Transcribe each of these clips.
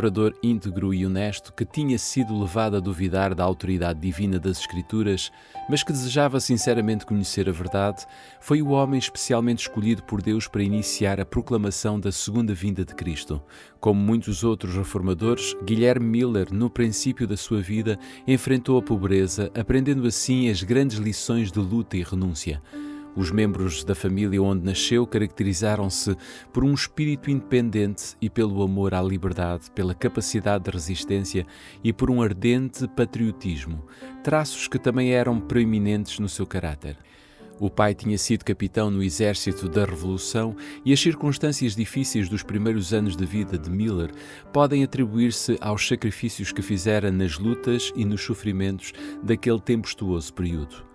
lavrador íntegro e honesto que tinha sido levado a duvidar da autoridade divina das Escrituras, mas que desejava sinceramente conhecer a verdade, foi o homem especialmente escolhido por Deus para iniciar a proclamação da segunda vinda de Cristo. Como muitos outros reformadores, Guilherme Miller, no princípio da sua vida, enfrentou a pobreza, aprendendo assim as grandes lições de luta e renúncia. Os membros da família onde nasceu caracterizaram-se por um espírito independente e pelo amor à liberdade, pela capacidade de resistência e por um ardente patriotismo, traços que também eram preeminentes no seu caráter. O pai tinha sido capitão no exército da Revolução e as circunstâncias difíceis dos primeiros anos de vida de Miller podem atribuir-se aos sacrifícios que fizera nas lutas e nos sofrimentos daquele tempestuoso período.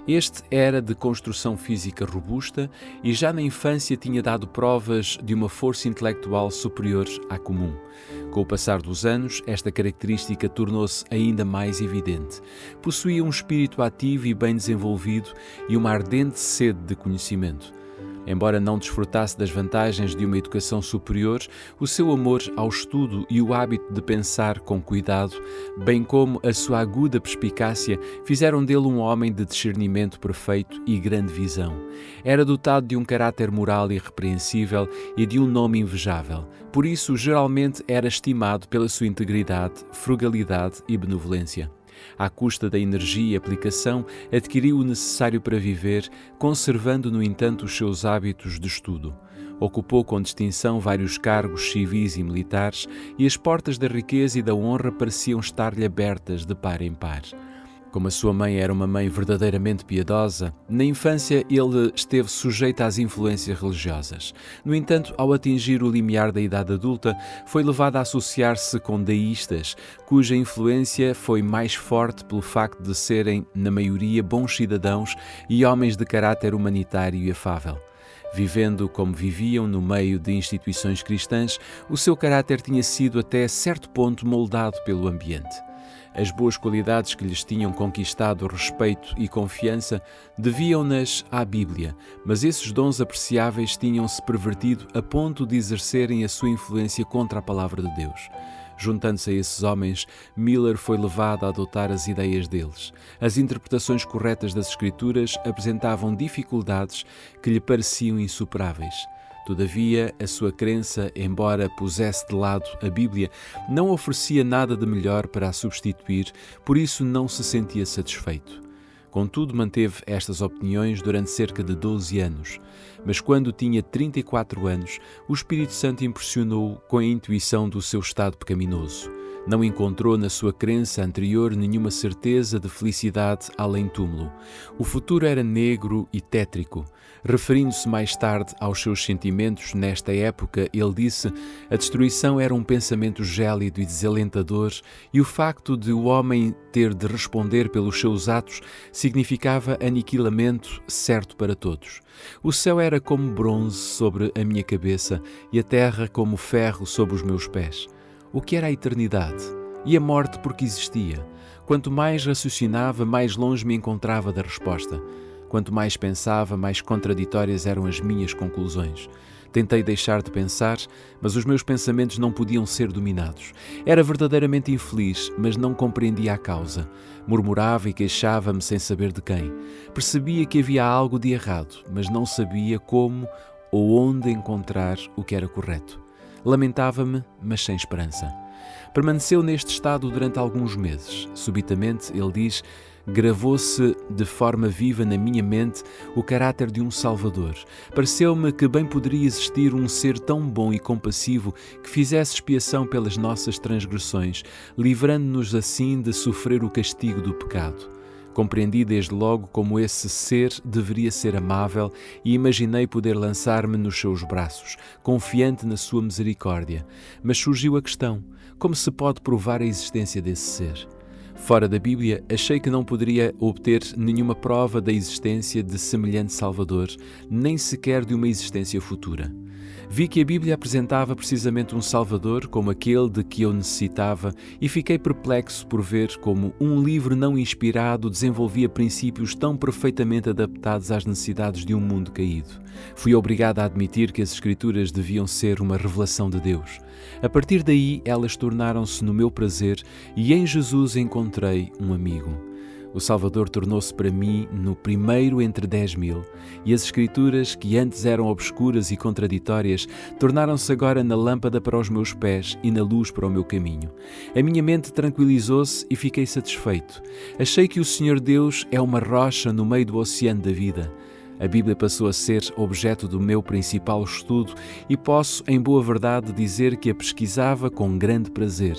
Este era de construção física robusta e já na infância tinha dado provas de uma força intelectual superior à comum. Com o passar dos anos, esta característica tornou-se ainda mais evidente. Possuía um espírito ativo e bem desenvolvido e uma ardente sede de conhecimento. Embora não desfrutasse das vantagens de uma educação superior, o seu amor ao estudo e o hábito de pensar com cuidado, bem como a sua aguda perspicácia, fizeram dele um homem de discernimento perfeito e grande visão. Era dotado de um caráter moral irrepreensível e de um nome invejável. Por isso, geralmente era estimado pela sua integridade, frugalidade e benevolência. À custa da energia e aplicação, adquiriu o necessário para viver, conservando, no entanto, os seus hábitos de estudo. Ocupou com distinção vários cargos civis e militares e as portas da riqueza e da honra pareciam estar-lhe abertas de par em par. Como a sua mãe era uma mãe verdadeiramente piedosa, na infância ele esteve sujeito às influências religiosas. No entanto, ao atingir o limiar da idade adulta, foi levado a associar-se com deístas, cuja influência foi mais forte pelo facto de serem, na maioria, bons cidadãos e homens de caráter humanitário e afável. Vivendo como viviam no meio de instituições cristãs, o seu caráter tinha sido até certo ponto moldado pelo ambiente. As boas qualidades que lhes tinham conquistado respeito e confiança deviam-nas à Bíblia, mas esses dons apreciáveis tinham-se pervertido a ponto de exercerem a sua influência contra a palavra de Deus. Juntando-se a esses homens, Miller foi levado a adotar as ideias deles. As interpretações corretas das Escrituras apresentavam dificuldades que lhe pareciam insuperáveis. Todavia, a sua crença, embora pusesse de lado a Bíblia, não oferecia nada de melhor para a substituir, por isso não se sentia satisfeito. Contudo, manteve estas opiniões durante cerca de 12 anos, mas quando tinha 34 anos, o Espírito Santo impressionou-o com a intuição do seu estado pecaminoso. Não encontrou na sua crença anterior nenhuma certeza de felicidade além túmulo. O futuro era negro e tétrico. Referindo-se mais tarde aos seus sentimentos, nesta época, ele disse: a destruição era um pensamento gélido e desalentador e o facto de o homem ter de responder pelos seus atos significava aniquilamento certo para todos. O céu era como bronze sobre a minha cabeça e a terra como ferro sobre os meus pés. O que era a eternidade? E a morte porque existia? Quanto mais raciocinava, mais longe me encontrava da resposta. Quanto mais pensava, mais contraditórias eram as minhas conclusões. Tentei deixar de pensar, mas os meus pensamentos não podiam ser dominados. Era verdadeiramente infeliz, mas não compreendia a causa. Murmurava e queixava-me sem saber de quem. Percebia que havia algo de errado, mas não sabia como ou onde encontrar o que era correto. Lamentava-me, mas sem esperança. Permaneceu neste estado durante alguns meses. Subitamente, ele diz, gravou-se de forma viva na minha mente o caráter de um Salvador. Pareceu-me que bem poderia existir um ser tão bom e compassivo que fizesse expiação pelas nossas transgressões, livrando-nos assim de sofrer o castigo do pecado. Compreendi desde logo como esse ser deveria ser amável e imaginei poder lançar-me nos seus braços, confiante na sua misericórdia. Mas surgiu a questão: como se pode provar a existência desse ser? Fora da Bíblia, achei que não poderia obter nenhuma prova da existência de semelhante Salvador, nem sequer de uma existência futura. Vi que a Bíblia apresentava precisamente um Salvador como aquele de que eu necessitava e fiquei perplexo por ver como um livro não inspirado desenvolvia princípios tão perfeitamente adaptados às necessidades de um mundo caído. Fui obrigado a admitir que as Escrituras deviam ser uma revelação de Deus. A partir daí, elas tornaram-se no meu prazer e em Jesus encontrei um amigo. O Salvador tornou-se para mim no primeiro entre 10.000, e as Escrituras, que antes eram obscuras e contraditórias, tornaram-se agora na lâmpada para os meus pés e na luz para o meu caminho. A minha mente tranquilizou-se e fiquei satisfeito. Achei que o Senhor Deus é uma rocha no meio do oceano da vida. A Bíblia passou a ser objeto do meu principal estudo e posso, em boa verdade, dizer que a pesquisava com grande prazer.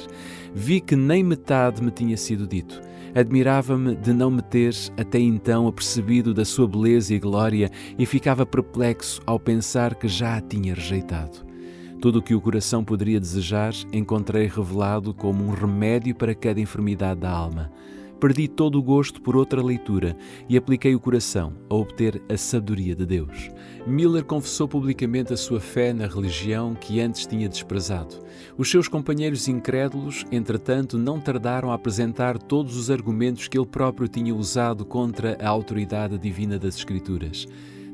Vi que nem metade me tinha sido dito. Admirava-me de não me ter até então apercebido da sua beleza e glória e ficava perplexo ao pensar que já a tinha rejeitado. Tudo o que o coração poderia desejar encontrei revelado como um remédio para cada enfermidade da alma. Perdi todo o gosto por outra leitura e apliquei o coração a obter a sabedoria de Deus. Miller confessou publicamente a sua fé na religião que antes tinha desprezado. Os seus companheiros incrédulos, entretanto, não tardaram a apresentar todos os argumentos que ele próprio tinha usado contra a autoridade divina das Escrituras.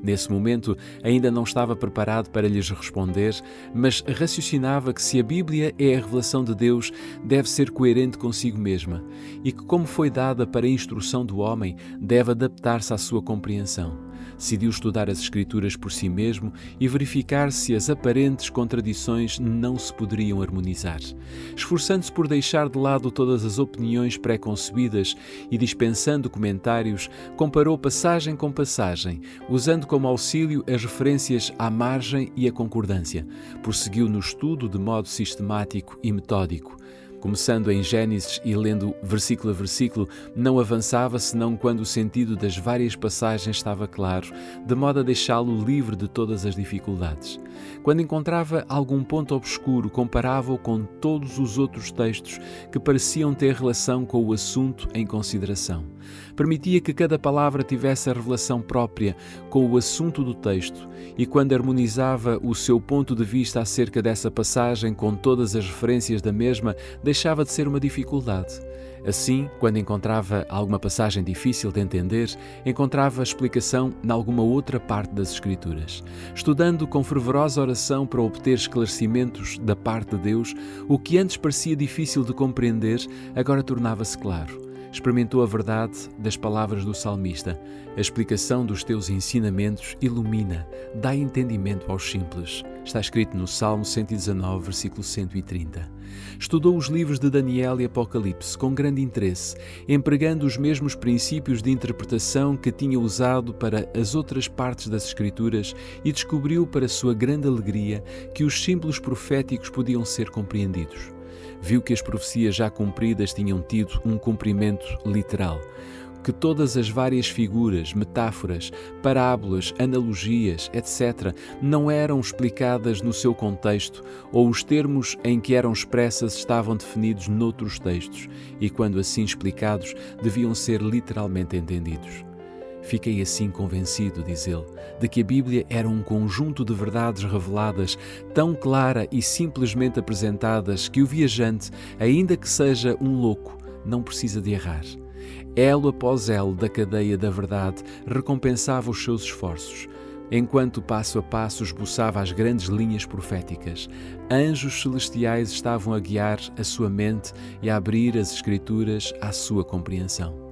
Nesse momento, ainda não estava preparado para lhes responder, mas raciocinava que se a Bíblia é a revelação de Deus, deve ser coerente consigo mesma e que, como foi dada para a instrução do homem, deve adaptar-se à sua compreensão. Decidiu estudar as Escrituras por si mesmo e verificar se as aparentes contradições não se poderiam harmonizar. Esforçando-se por deixar de lado todas as opiniões pré-concebidas e dispensando comentários, comparou passagem com passagem, usando como auxílio as referências à margem e à concordância. Prosseguiu no estudo de modo sistemático e metódico. Começando em Gênesis e lendo versículo a versículo, não avançava senão quando o sentido das várias passagens estava claro, de modo a deixá-lo livre de todas as dificuldades. Quando encontrava algum ponto obscuro, comparava-o com todos os outros textos que pareciam ter relação com o assunto em consideração. Permitia que cada palavra tivesse a revelação própria com o assunto do texto e, quando harmonizava o seu ponto de vista acerca dessa passagem com todas as referências da mesma, deixava de ser uma dificuldade. Assim, quando encontrava alguma passagem difícil de entender, encontrava explicação em alguma outra parte das Escrituras. Estudando com fervorosa oração para obter esclarecimentos da parte de Deus, o que antes parecia difícil de compreender, agora tornava-se claro. Experimentou a verdade das palavras do salmista. A explicação dos teus ensinamentos ilumina, dá entendimento aos simples. Está escrito no Salmo 119, versículo 130. Estudou os livros de Daniel e Apocalipse com grande interesse, empregando os mesmos princípios de interpretação que tinha usado para as outras partes das Escrituras e descobriu, para sua grande alegria, que os símbolos proféticos podiam ser compreendidos. Viu que as profecias já cumpridas tinham tido um cumprimento literal, que todas as várias figuras, metáforas, parábolas, analogias, etc., não eram explicadas no seu contexto ou os termos em que eram expressas estavam definidos noutros textos e, quando assim explicados, deviam ser literalmente entendidos. Fiquei assim convencido, diz ele, de que a Bíblia era um conjunto de verdades reveladas, tão clara e simplesmente apresentadas que o viajante, ainda que seja um louco, não precisa de errar. Elo após elo da cadeia da verdade recompensava os seus esforços, enquanto passo a passo esboçava as grandes linhas proféticas. Anjos celestiais estavam a guiar a sua mente e a abrir as Escrituras à sua compreensão.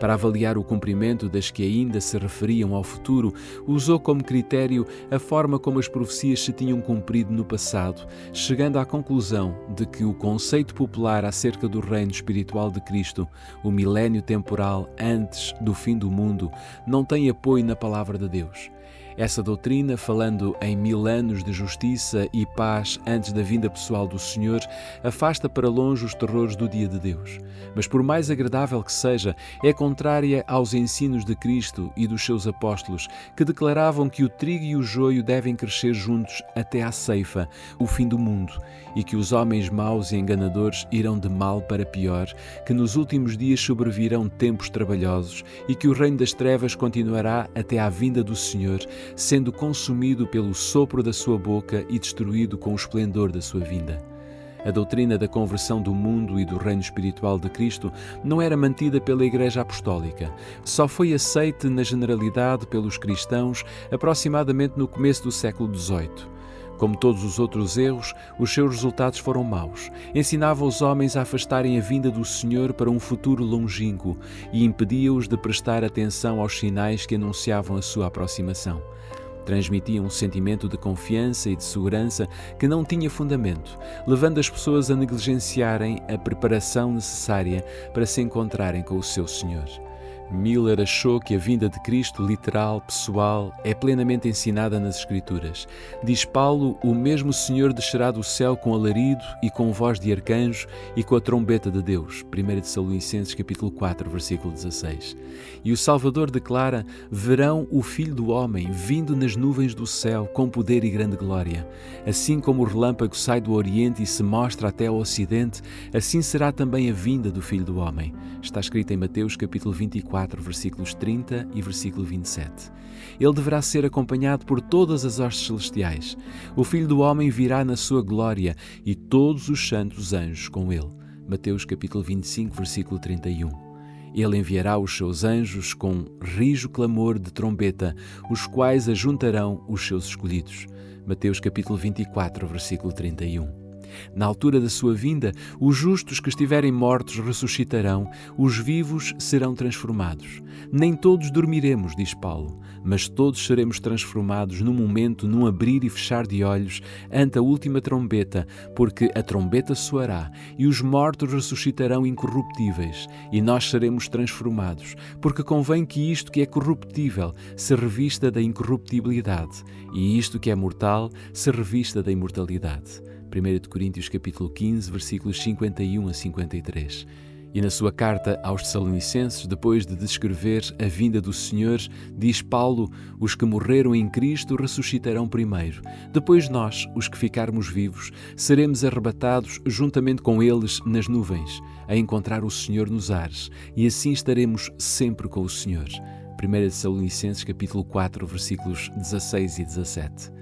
Para avaliar o cumprimento das que ainda se referiam ao futuro, usou como critério a forma como as profecias se tinham cumprido no passado, chegando à conclusão de que o conceito popular acerca do reino espiritual de Cristo, o milénio temporal antes do fim do mundo, não tem apoio na palavra de Deus. Essa doutrina, falando em 1000 anos de justiça e paz antes da vinda pessoal do Senhor, afasta para longe os terrores do dia de Deus. Mas por mais agradável que seja, é contrária aos ensinos de Cristo e dos seus apóstolos, que declaravam que o trigo e o joio devem crescer juntos até à ceifa, o fim do mundo, e que os homens maus e enganadores irão de mal para pior, que nos últimos dias sobrevirão tempos trabalhosos e que o reino das trevas continuará até à vinda do Senhor, sendo consumido pelo sopro da sua boca e destruído com o esplendor da sua vinda. A doutrina da conversão do mundo e do reino espiritual de Cristo não era mantida pela Igreja Apostólica. Só foi aceite na generalidade pelos cristãos aproximadamente no começo do século XVIII. Como todos os outros erros, os seus resultados foram maus. Ensinava os homens a afastarem a vinda do Senhor para um futuro longínquo e impedia-os de prestar atenção aos sinais que anunciavam a sua aproximação. Transmitiam um sentimento de confiança e de segurança que não tinha fundamento, levando as pessoas a negligenciarem a preparação necessária para se encontrarem com o seu Senhor. Miller achou que a vinda de Cristo, literal, pessoal, é plenamente ensinada nas Escrituras. Diz Paulo: o mesmo Senhor descerá do céu com alarido e com voz de arcanjo e com a trombeta de Deus. 1 Tessalonicenses capítulo 4, versículo 16. E o Salvador declara: verão o Filho do Homem vindo nas nuvens do céu com poder e grande glória. Assim como o relâmpago sai do Oriente e se mostra até ao Ocidente, assim será também a vinda do Filho do Homem. Está escrito em Mateus capítulo 24, versículos 30 e versículo 27. Ele deverá ser acompanhado por todas as hostes celestiais. O Filho do Homem virá na sua glória e todos os santos anjos com ele. Mateus capítulo 25, versículo 31. Ele enviará os seus anjos com rijo clamor de trombeta, os quais ajuntarão os seus escolhidos. Mateus capítulo 24, versículo 31. Na altura da sua vinda, os justos que estiverem mortos ressuscitarão, os vivos serão transformados. Nem todos dormiremos, diz Paulo, mas todos seremos transformados num momento, num abrir e fechar de olhos, ante a última trombeta, porque a trombeta soará e os mortos ressuscitarão incorruptíveis, e nós seremos transformados, porque convém que isto que é corruptível se revista da incorruptibilidade, e isto que é mortal se revista da imortalidade. 1 Coríntios capítulo 15, versículos 51 a 53. E na sua carta aos Tessalonicenses, depois de descrever a vinda do Senhor, diz Paulo: os que morreram em Cristo ressuscitarão primeiro. Depois nós, os que ficarmos vivos, seremos arrebatados juntamente com eles nas nuvens, a encontrar o Senhor nos ares, e assim estaremos sempre com o Senhor. 1 Tessalonicenses capítulo 4, versículos 16 e 17.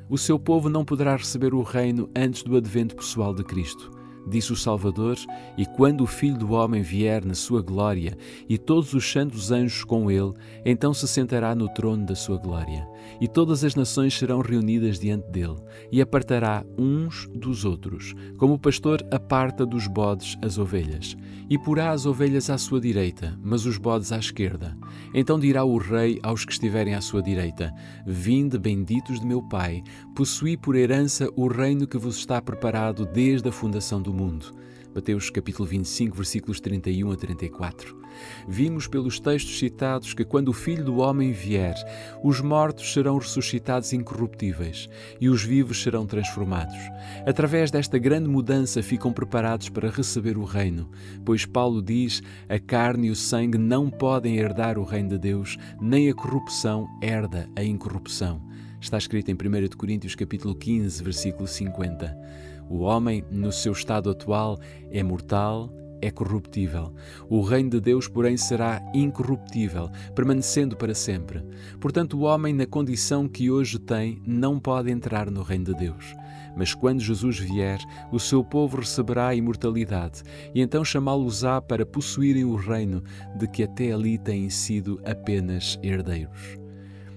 O seu povo não poderá receber o reino antes do advento pessoal de Cristo. Disse o Salvador: e quando o Filho do Homem vier na sua glória e todos os santos anjos com ele, então se sentará no trono da sua glória. E todas as nações serão reunidas diante dele, e apartará uns dos outros, como o pastor aparta dos bodes as ovelhas. E porá as ovelhas à sua direita, mas os bodes à esquerda. Então dirá o Rei aos que estiverem à sua direita: vinde, benditos de meu Pai, possuí por herança o reino que vos está preparado desde a fundação do mundo. Mateus capítulo 25, versículos 31 a 34. Vimos pelos textos citados que quando o Filho do Homem vier, os mortos serão ressuscitados incorruptíveis e os vivos serão transformados. Através desta grande mudança ficam preparados para receber o reino, pois Paulo diz: a carne e o sangue não podem herdar o reino de Deus, nem a corrupção herda a incorrupção. Está escrito em 1 Coríntios capítulo 15, versículo 50. O homem, no seu estado atual, é mortal, é corruptível. O reino de Deus, porém, será incorruptível, permanecendo para sempre. Portanto, o homem, na condição que hoje tem, não pode entrar no reino de Deus. Mas quando Jesus vier, o seu povo receberá a imortalidade, e então chamá-los-á para possuírem o reino de que até ali têm sido apenas herdeiros.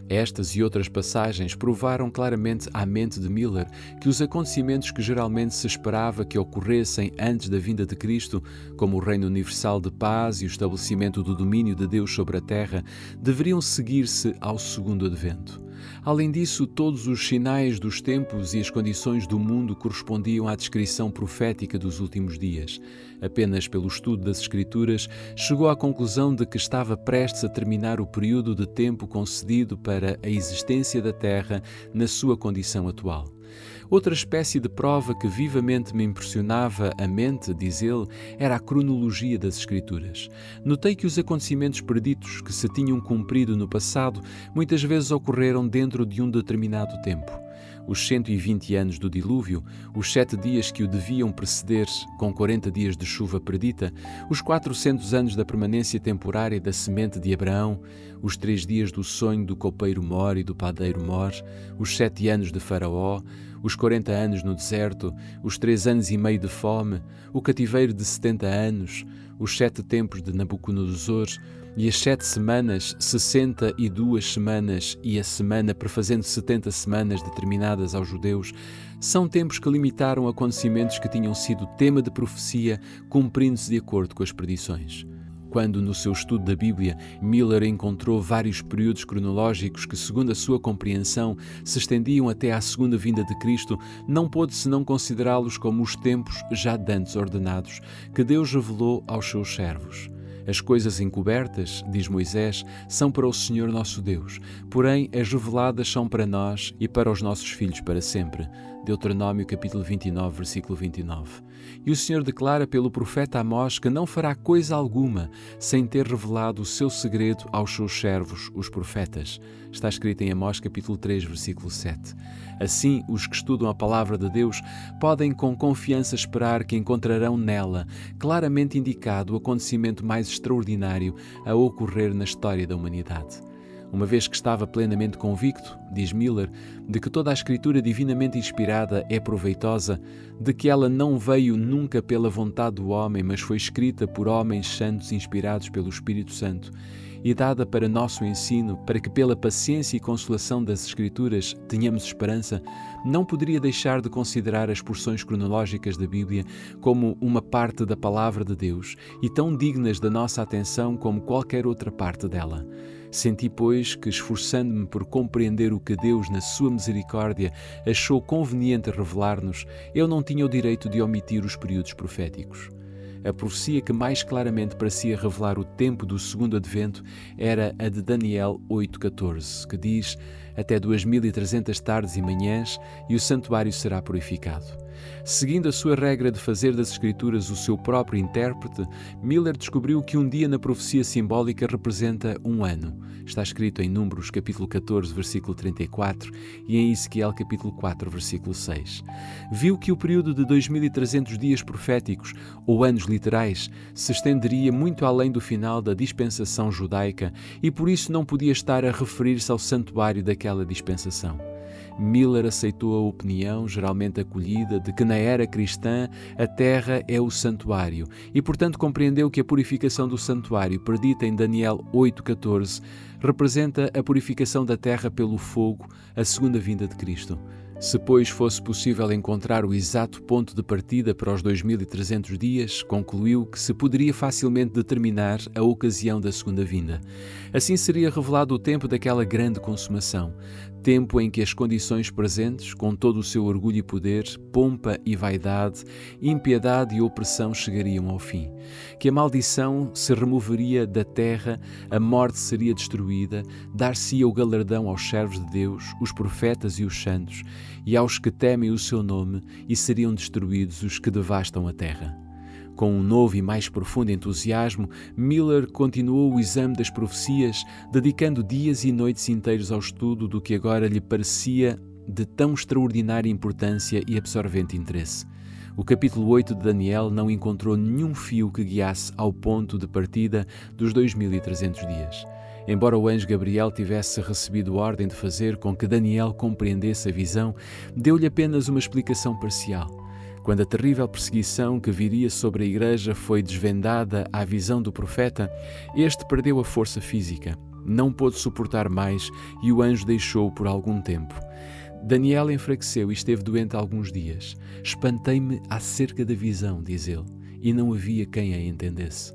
Estas e outras passagens provaram claramente à mente de Miller que os acontecimentos que geralmente se esperava que ocorressem antes da vinda de Cristo, como o reino universal de paz e o estabelecimento do domínio de Deus sobre a terra, deveriam seguir-se ao segundo advento. Além disso, todos os sinais dos tempos e as condições do mundo correspondiam à descrição profética dos últimos dias. Apenas pelo estudo das Escrituras, chegou à conclusão de que estava prestes a terminar o período de tempo concedido para a existência da Terra na sua condição atual. Outra espécie de prova que vivamente me impressionava a mente, diz ele, era a cronologia das Escrituras. Notei que os acontecimentos preditos que se tinham cumprido no passado muitas vezes ocorreram dentro de um determinado tempo. os 120 anos do dilúvio, os 7 dias que o deviam preceder, com 40 dias de chuva predita, os 400 anos da permanência temporária da semente de Abraão, os 3 dias do sonho do copeiro Mor e do padeiro Mor, os 7 anos de Faraó, os 40 anos no deserto, os 3 anos e meio de fome, o cativeiro de 70 anos, os 7 tempos de Nabucodonosor, e as 7 semanas, 62 semanas, e a semana prefazendo 70 semanas determinadas aos judeus, são tempos que limitaram acontecimentos que tinham sido tema de profecia, cumprindo-se de acordo com as predições. Quando, no seu estudo da Bíblia, Miller encontrou vários períodos cronológicos que, segundo a sua compreensão, se estendiam até à segunda vinda de Cristo, não pôde senão considerá-los como os tempos já dantes ordenados que Deus revelou aos seus servos. As coisas encobertas, diz Moisés, são para o Senhor nosso Deus, porém as reveladas são para nós e para os nossos filhos para sempre. Deuteronômio capítulo 29, versículo 29. E o Senhor declara pelo profeta Amós que não fará coisa alguma sem ter revelado o seu segredo aos seus servos, os profetas. Está escrito em Amós capítulo 3, versículo 7. Assim, os que estudam a palavra de Deus podem com confiança esperar que encontrarão nela claramente indicado o acontecimento mais extraordinário a ocorrer na história da humanidade. Uma vez que estava plenamente convicto, diz Miller, de que toda a Escritura divinamente inspirada é proveitosa, de que ela não veio nunca pela vontade do homem, mas foi escrita por homens santos inspirados pelo Espírito Santo e dada para nosso ensino, para que pela paciência e consolação das Escrituras tenhamos esperança, não poderia deixar de considerar as porções cronológicas da Bíblia como uma parte da Palavra de Deus e tão dignas da nossa atenção como qualquer outra parte dela. Senti, pois, que, esforçando-me por compreender o que Deus, na sua misericórdia, achou conveniente revelar-nos, eu não tinha o direito de omitir os períodos proféticos. A profecia que mais claramente parecia revelar o tempo do segundo advento era a de Daniel 8,14, que diz: até 2300 tardes e manhãs, e o santuário será purificado. Seguindo a sua regra de fazer das Escrituras o seu próprio intérprete, Miller descobriu que um dia na profecia simbólica representa um ano. Está escrito em Números capítulo 14, versículo 34 e em Ezequiel capítulo 4, versículo 6. Viu que o período de 2300 dias proféticos, ou anos literais, se estenderia muito além do final da dispensação judaica e por isso não podia estar a referir-se ao santuário daquela dispensação. Miller aceitou a opinião, geralmente acolhida, de que na era cristã a terra é o santuário e, portanto, compreendeu que a purificação do santuário, predita em Daniel 8,14, representa a purificação da terra pelo fogo, a segunda vinda de Cristo. Se, pois, fosse possível encontrar o exato ponto de partida para os 2300 dias, concluiu que se poderia facilmente determinar a ocasião da segunda vinda. Assim seria revelado o tempo daquela grande consumação, tempo em que as condições presentes, com todo o seu orgulho e poder, pompa e vaidade, impiedade e opressão chegariam ao fim, que a maldição se removeria da terra, a morte seria destruída, dar-se-ia o galardão aos servos de Deus, os profetas e os santos, e aos que temem o seu nome, e seriam destruídos os que devastam a terra. Com um novo e mais profundo entusiasmo, Miller continuou o exame das profecias, dedicando dias e noites inteiros ao estudo do que agora lhe parecia de tão extraordinária importância e absorvente interesse. O capítulo 8 de Daniel não encontrou nenhum fio que guiasse ao ponto de partida dos 2300 dias. Embora o anjo Gabriel tivesse recebido ordem de fazer com que Daniel compreendesse a visão, deu-lhe apenas uma explicação parcial. Quando a terrível perseguição que viria sobre a Igreja foi desvendada à visão do profeta, este perdeu a força física, não pôde suportar mais e o anjo deixou-o por algum tempo. Daniel enfraqueceu e esteve doente alguns dias. Espantei-me acerca da visão, diz ele, e não havia quem a entendesse.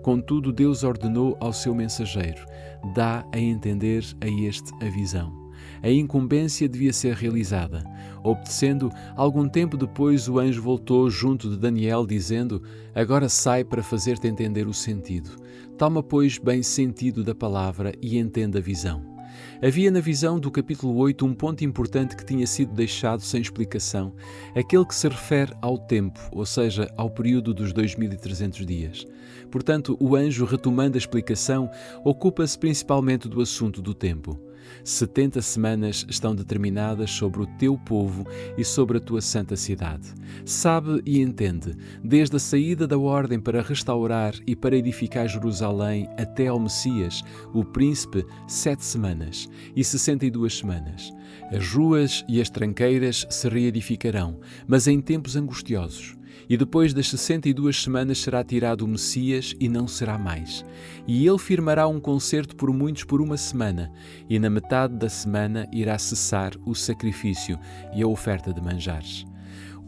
Contudo, Deus ordenou ao seu mensageiro: dá a entender a este a visão. A incumbência devia ser realizada. Obedecendo, algum tempo depois o anjo voltou junto de Daniel, dizendo: agora sai para fazer-te entender o sentido. Toma, pois, bem sentido da palavra e entenda a visão. Havia na visão do capítulo 8 um ponto importante que tinha sido deixado sem explicação, aquele que se refere ao tempo, ou seja, ao período dos 2300 dias. Portanto, o anjo, retomando a explicação, ocupa-se principalmente do assunto do tempo. 70 semanas estão determinadas sobre o teu povo e sobre a tua santa cidade. Sabe e entende, desde a saída da ordem para restaurar e para edificar Jerusalém até ao Messias, o príncipe, 7 semanas e 62 semanas. As ruas e as tranqueiras se reedificarão, mas em tempos angustiosos. E depois das 62 semanas será tirado o Messias e não será mais. E ele firmará um concerto por muitos por 1 semana, e na metade da semana irá cessar o sacrifício e a oferta de manjares.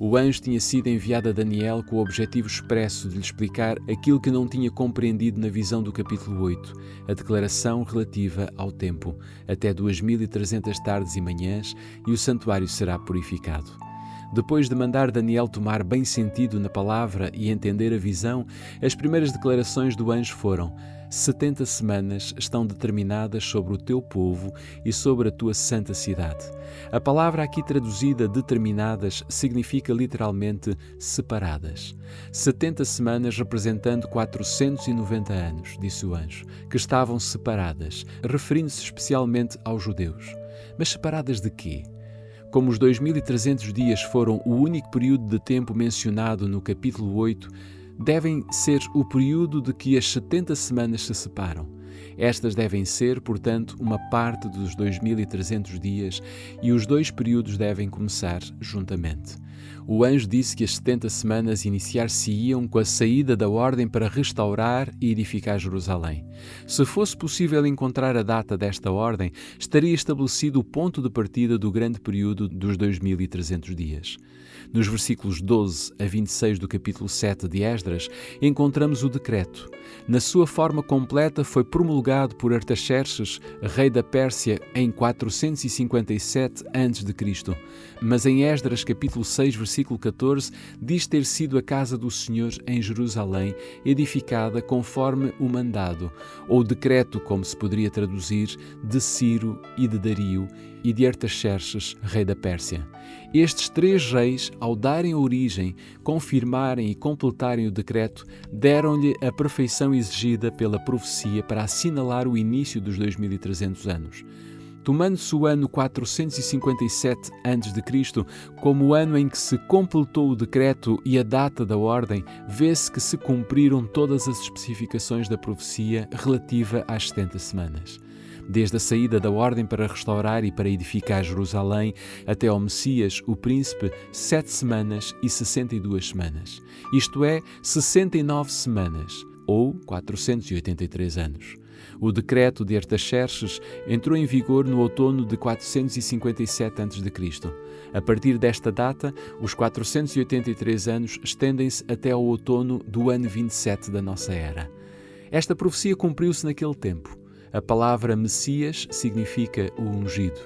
O anjo tinha sido enviado a Daniel com o objetivo expresso de lhe explicar aquilo que não tinha compreendido na visão do capítulo 8, a declaração relativa ao tempo, até 2300 tardes e manhãs, e o santuário será purificado. Depois de mandar Daniel tomar bem sentido na palavra e entender a visão, as primeiras declarações do anjo foram: 70 semanas estão determinadas sobre o teu povo e sobre a tua santa cidade. A palavra aqui traduzida determinadas significa literalmente separadas. 70 semanas representando 490 anos, disse o anjo, que estavam separadas, referindo-se especialmente aos judeus. Mas separadas de quê? Como os 2300 dias foram o único período de tempo mencionado no capítulo 8, devem ser o período de que as 70 semanas se separam. Estas devem ser, portanto, uma parte dos 2300 dias e os dois períodos devem começar juntamente. O anjo disse que as 70 semanas iniciar-se-iam com a saída da ordem para restaurar e edificar Jerusalém. Se fosse possível encontrar a data desta ordem, estaria estabelecido o ponto de partida do grande período dos 2300 dias. Nos versículos 12 a 26 do capítulo 7 de Esdras, encontramos o decreto. Na sua forma completa foi promulgado por Artaxerxes, rei da Pérsia, em 457 a.C., mas em Esdras capítulo 6, versículo 14, diz ter sido a casa do Senhor em Jerusalém, edificada conforme o mandado, ou decreto, como se poderia traduzir, de Ciro e de Dario e de Artaxerxes, rei da Pérsia. Estes 3 reis, ao darem origem, confirmarem e completarem o decreto, deram-lhe a perfeição exigida pela profecia para assinalar o início dos 2300 anos. Tomando-se o ano 457 a.C. como o ano em que se completou o decreto e a data da ordem, vê-se que se cumpriram todas as especificações da profecia relativa às 70 semanas. Desde a saída da ordem para restaurar e para edificar Jerusalém até ao Messias, o príncipe, 7 semanas e 62 semanas. Isto é, 69 semanas, ou 483 anos. O decreto de Artaxerxes entrou em vigor no outono de 457 a.C. A partir desta data, os 483 anos estendem-se até ao outono do ano 27 da nossa era. Esta profecia cumpriu-se naquele tempo. A palavra Messias significa o ungido.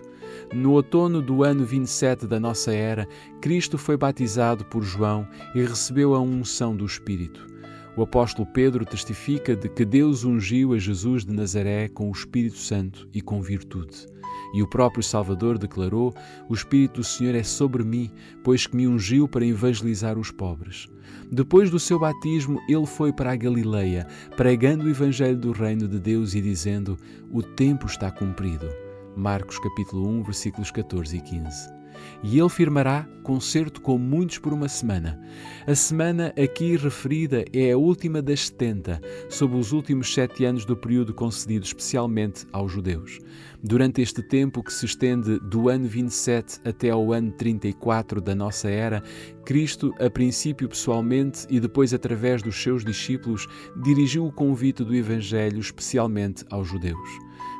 No outono do ano 27 da nossa era, Cristo foi batizado por João e recebeu a unção do Espírito. O apóstolo Pedro testifica de que Deus ungiu a Jesus de Nazaré com o Espírito Santo e com virtude. E o próprio Salvador declarou: "O Espírito do Senhor é sobre mim, pois que me ungiu para evangelizar os pobres." Depois do seu batismo, ele foi para a Galileia, pregando o evangelho do reino de Deus e dizendo: "O tempo está cumprido." Marcos capítulo 1, versículos 14 e 15. E ele firmará concerto com muitos por 1 semana. A semana aqui referida é a última das 70, sob os últimos 7 anos do período concedido especialmente aos judeus. Durante este tempo, que se estende do ano 27 até ao ano 34 da nossa era, Cristo, a princípio pessoalmente e depois através dos seus discípulos, dirigiu o convite do Evangelho especialmente aos judeus.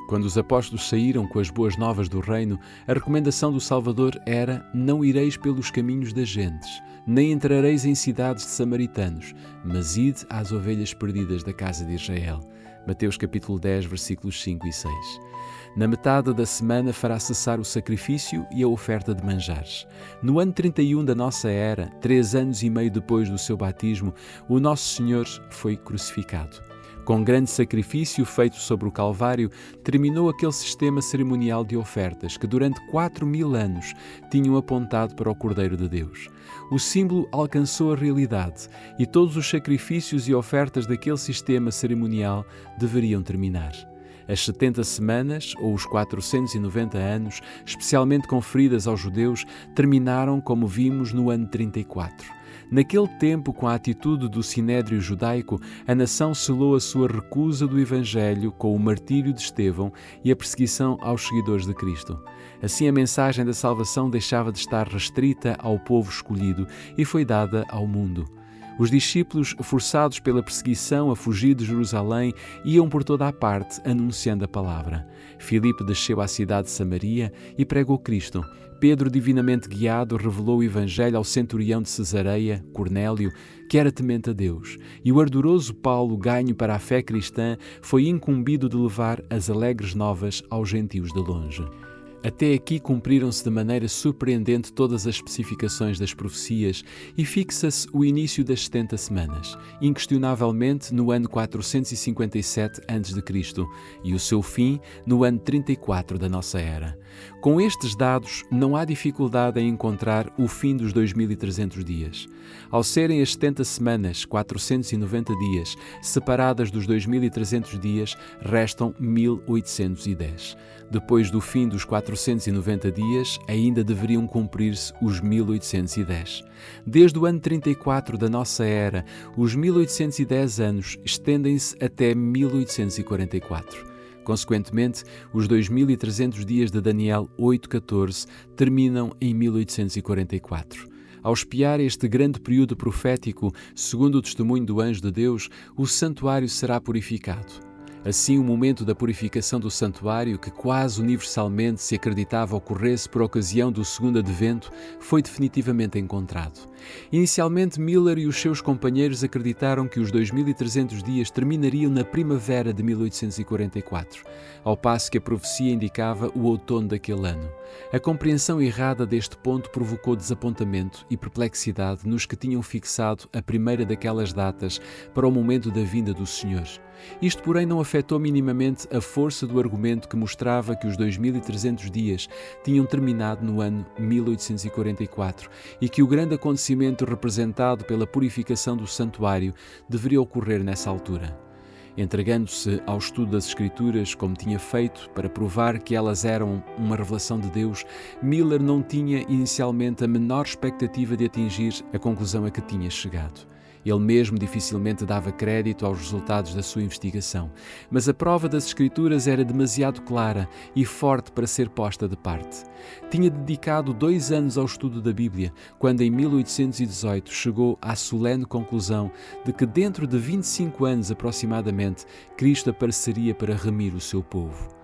Quando os apóstolos saíram com as boas novas do reino, a recomendação do Salvador era: "Não ireis pelos caminhos das gentes, nem entrareis em cidades de samaritanos, mas ide às ovelhas perdidas da casa de Israel." Mateus capítulo 10, versículos 5 e 6. Na metade da semana fará cessar o sacrifício e a oferta de manjares. No ano 31 da nossa era, 3 anos e meio depois do seu batismo, o Nosso Senhor foi crucificado. Com grande sacrifício feito sobre o Calvário, terminou aquele sistema cerimonial de ofertas que durante 4.000 anos tinham apontado para o Cordeiro de Deus. O símbolo alcançou a realidade e todos os sacrifícios e ofertas daquele sistema cerimonial deveriam terminar. As 70 semanas, ou os 490 anos, especialmente conferidas aos judeus, terminaram, como vimos, no ano 34. Naquele tempo, com a atitude do Sinédrio judaico, a nação selou a sua recusa do Evangelho com o martírio de Estevão e a perseguição aos seguidores de Cristo. Assim, a mensagem da salvação deixava de estar restrita ao povo escolhido e foi dada ao mundo. Os discípulos, forçados pela perseguição a fugir de Jerusalém, iam por toda a parte anunciando a palavra. Filipe desceu à cidade de Samaria e pregou Cristo. Pedro, divinamente guiado, revelou o Evangelho ao centurião de Cesareia, Cornélio, que era temente a Deus. E o ardoroso Paulo, ganho para a fé cristã, foi incumbido de levar as alegres novas aos gentios de longe. Até aqui cumpriram-se de maneira surpreendente todas as especificações das profecias e fixa-se o início das 70 semanas, inquestionavelmente no ano 457 a.C. e o seu fim no ano 34 da nossa era. Com estes dados, não há dificuldade em encontrar o fim dos 2300 dias. Ao serem as 70 semanas, 490 dias, separadas dos 2300 dias, restam 1810. Depois do fim dos 490 dias, ainda deveriam cumprir-se os 1810. Desde o ano 34 da nossa era, os 1810 anos estendem-se até 1844. Consequentemente, os 2300 dias de Daniel 8:14 terminam em 1844. Ao espiar este grande período profético, segundo o testemunho do anjo de Deus, o santuário será purificado. Assim, o momento da purificação do santuário, que quase universalmente se acreditava ocorresse por ocasião do segundo advento, foi definitivamente encontrado. Inicialmente, Miller e os seus companheiros acreditaram que os 2300 dias terminariam na primavera de 1844, ao passo que a profecia indicava o outono daquele ano. A compreensão errada deste ponto provocou desapontamento e perplexidade nos que tinham fixado a primeira daquelas datas para o momento da vinda do Senhor. Isto, porém, não afetou minimamente a força do argumento que mostrava que os 2300 dias tinham terminado no ano 1844 e que o grande acontecimento representado pela purificação do santuário deveria ocorrer nessa altura. Entregando-se ao estudo das Escrituras, como tinha feito, para provar que elas eram uma revelação de Deus, Miller não tinha inicialmente a menor expectativa de atingir a conclusão a que tinha chegado. Ele mesmo dificilmente dava crédito aos resultados da sua investigação, mas a prova das Escrituras era demasiado clara e forte para ser posta de parte. Tinha dedicado 2 anos ao estudo da Bíblia, quando em 1818 chegou à solene conclusão de que dentro de 25 anos aproximadamente, Cristo apareceria para remir o seu povo.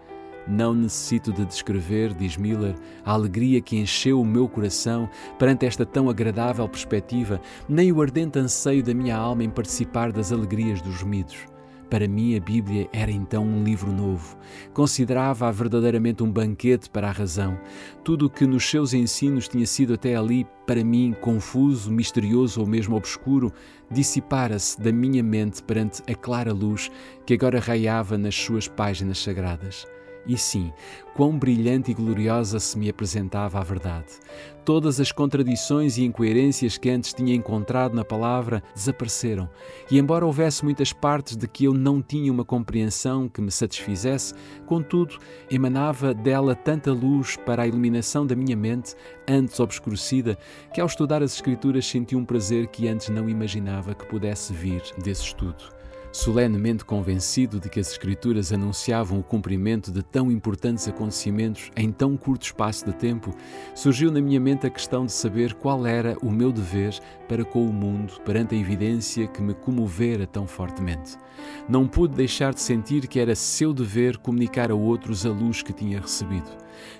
Não necessito de descrever, diz Miller, a alegria que encheu o meu coração perante esta tão agradável perspectiva, nem o ardente anseio da minha alma em participar das alegrias dos remidos. Para mim, a Bíblia era então um livro novo. Considerava-a verdadeiramente um banquete para a razão. Tudo o que nos seus ensinos tinha sido até ali, para mim, confuso, misterioso ou mesmo obscuro, dissipara-se da minha mente perante a clara luz que agora raiava nas suas páginas sagradas. E sim, quão brilhante e gloriosa se me apresentava a verdade. Todas as contradições e incoerências que antes tinha encontrado na palavra desapareceram, e embora houvesse muitas partes de que eu não tinha uma compreensão que me satisfizesse, contudo, emanava dela tanta luz para a iluminação da minha mente, antes obscurecida, que ao estudar as Escrituras senti um prazer que antes não imaginava que pudesse vir desse estudo. Solenemente convencido de que as Escrituras anunciavam o cumprimento de tão importantes acontecimentos em tão curto espaço de tempo, surgiu na minha mente a questão de saber qual era o meu dever para com o mundo perante a evidência que me comovera tão fortemente. Não pude deixar de sentir que era seu dever comunicar a outros a luz que tinha recebido.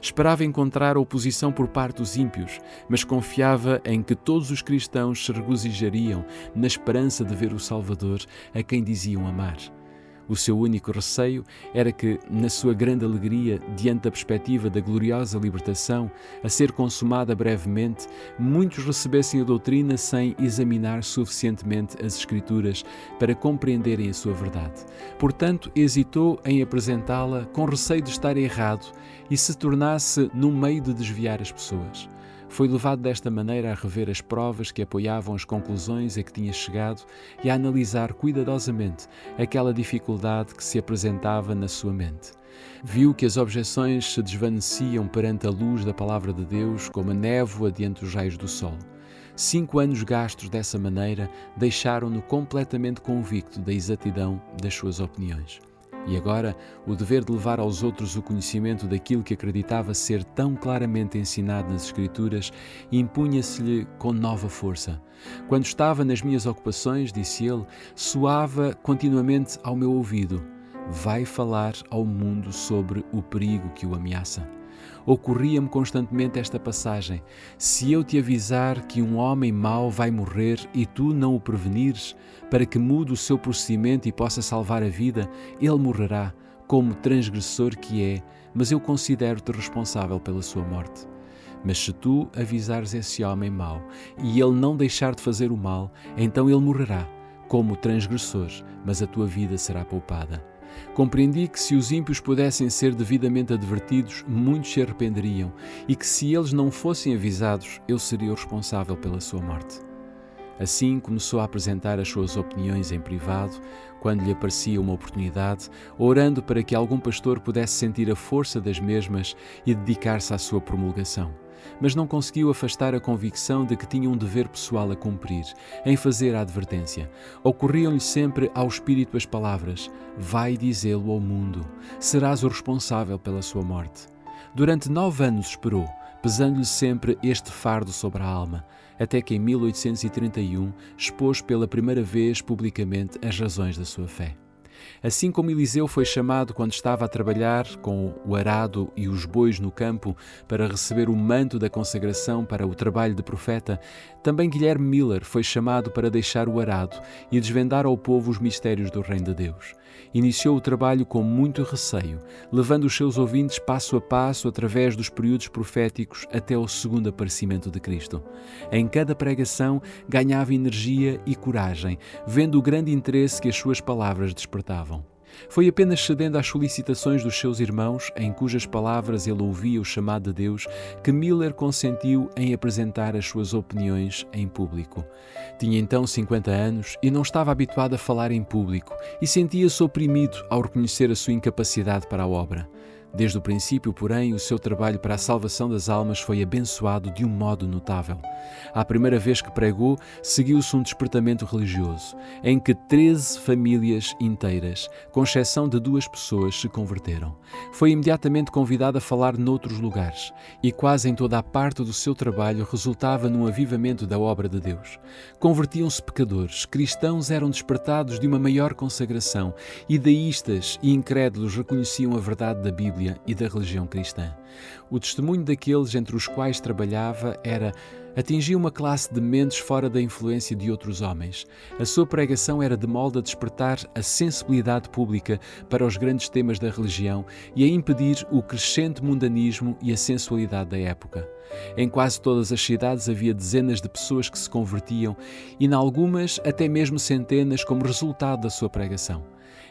Esperava encontrar oposição por parte dos ímpios, mas confiava em que todos os cristãos se regozijariam na esperança de ver o Salvador a quem diziam amar. O seu único receio era que, na sua grande alegria, diante da perspectiva da gloriosa libertação, a ser consumada brevemente, muitos recebessem a doutrina sem examinar suficientemente as Escrituras para compreenderem a sua verdade. Portanto, hesitou em apresentá-la com receio de estar errado e se tornasse num meio de desviar as pessoas. Foi levado desta maneira a rever as provas que apoiavam as conclusões a que tinha chegado e a analisar cuidadosamente aquela dificuldade que se apresentava na sua mente. Viu que as objeções se desvaneciam perante a luz da palavra de Deus como a névoa diante dos raios do sol. 5 anos gastos dessa maneira deixaram-no completamente convicto da exatidão das suas opiniões. E agora, o dever de levar aos outros o conhecimento daquilo que acreditava ser tão claramente ensinado nas Escrituras impunha-se-lhe com nova força. Quando estava nas minhas ocupações, disse ele, soava continuamente ao meu ouvido: vai falar ao mundo sobre o perigo que o ameaça. Ocorria-me constantemente esta passagem: se eu te avisar que um homem mau vai morrer e tu não o prevenires, para que mude o seu procedimento e possa salvar a vida, ele morrerá, como transgressor que é, mas eu considero-te responsável pela sua morte. Mas se tu avisares esse homem mau e ele não deixar de fazer o mal, então ele morrerá, como transgressor, mas a tua vida será poupada. Compreendi que se os ímpios pudessem ser devidamente advertidos, muitos se arrependeriam, e que se eles não fossem avisados, eu seria o responsável pela sua morte. Assim começou a apresentar as suas opiniões em privado, quando lhe aparecia uma oportunidade, orando para que algum pastor pudesse sentir a força das mesmas e dedicar-se à sua promulgação. Mas não conseguiu afastar a convicção de que tinha um dever pessoal a cumprir, em fazer a advertência. Ocorriam-lhe sempre ao espírito as palavras: vai dizê-lo ao mundo, serás o responsável pela sua morte. Durante 9 anos esperou, pesando-lhe sempre este fardo sobre a alma, até que em 1831 expôs pela primeira vez publicamente as razões da sua fé. Assim como Eliseu foi chamado quando estava a trabalhar com o arado e os bois no campo para receber o manto da consagração para o trabalho de profeta, também Guilherme Miller foi chamado para deixar o arado e desvendar ao povo os mistérios do Reino de Deus. Iniciou o trabalho com muito receio, levando os seus ouvintes passo a passo através dos períodos proféticos até ao segundo aparecimento de Cristo. Em cada pregação ganhava energia e coragem, vendo o grande interesse que as suas palavras despertavam. Foi apenas cedendo às solicitações dos seus irmãos, em cujas palavras ele ouvia o chamado de Deus, que Miller consentiu em apresentar as suas opiniões em público. Tinha então 50 anos e não estava habituado a falar em público e sentia-se oprimido ao reconhecer a sua incapacidade para a obra. Desde o princípio, porém, o seu trabalho para a salvação das almas foi abençoado de um modo notável. À primeira vez que pregou, seguiu-se um despertamento religioso, em que 13 famílias inteiras, com exceção de 2 pessoas, se converteram. Foi imediatamente convidado a falar noutros lugares, e quase em toda a parte do seu trabalho resultava num avivamento da obra de Deus. Convertiam-se pecadores, cristãos eram despertados de uma maior consagração, e deístas e incrédulos reconheciam a verdade da Bíblia e da religião cristã. O testemunho daqueles entre os quais trabalhava atingia uma classe de mentes fora da influência de outros homens. A sua pregação era de molde a despertar a sensibilidade pública para os grandes temas da religião e a impedir o crescente mundanismo e a sensualidade da época. Em quase todas as cidades havia dezenas de pessoas que se convertiam e, em algumas, até mesmo centenas como resultado da sua pregação.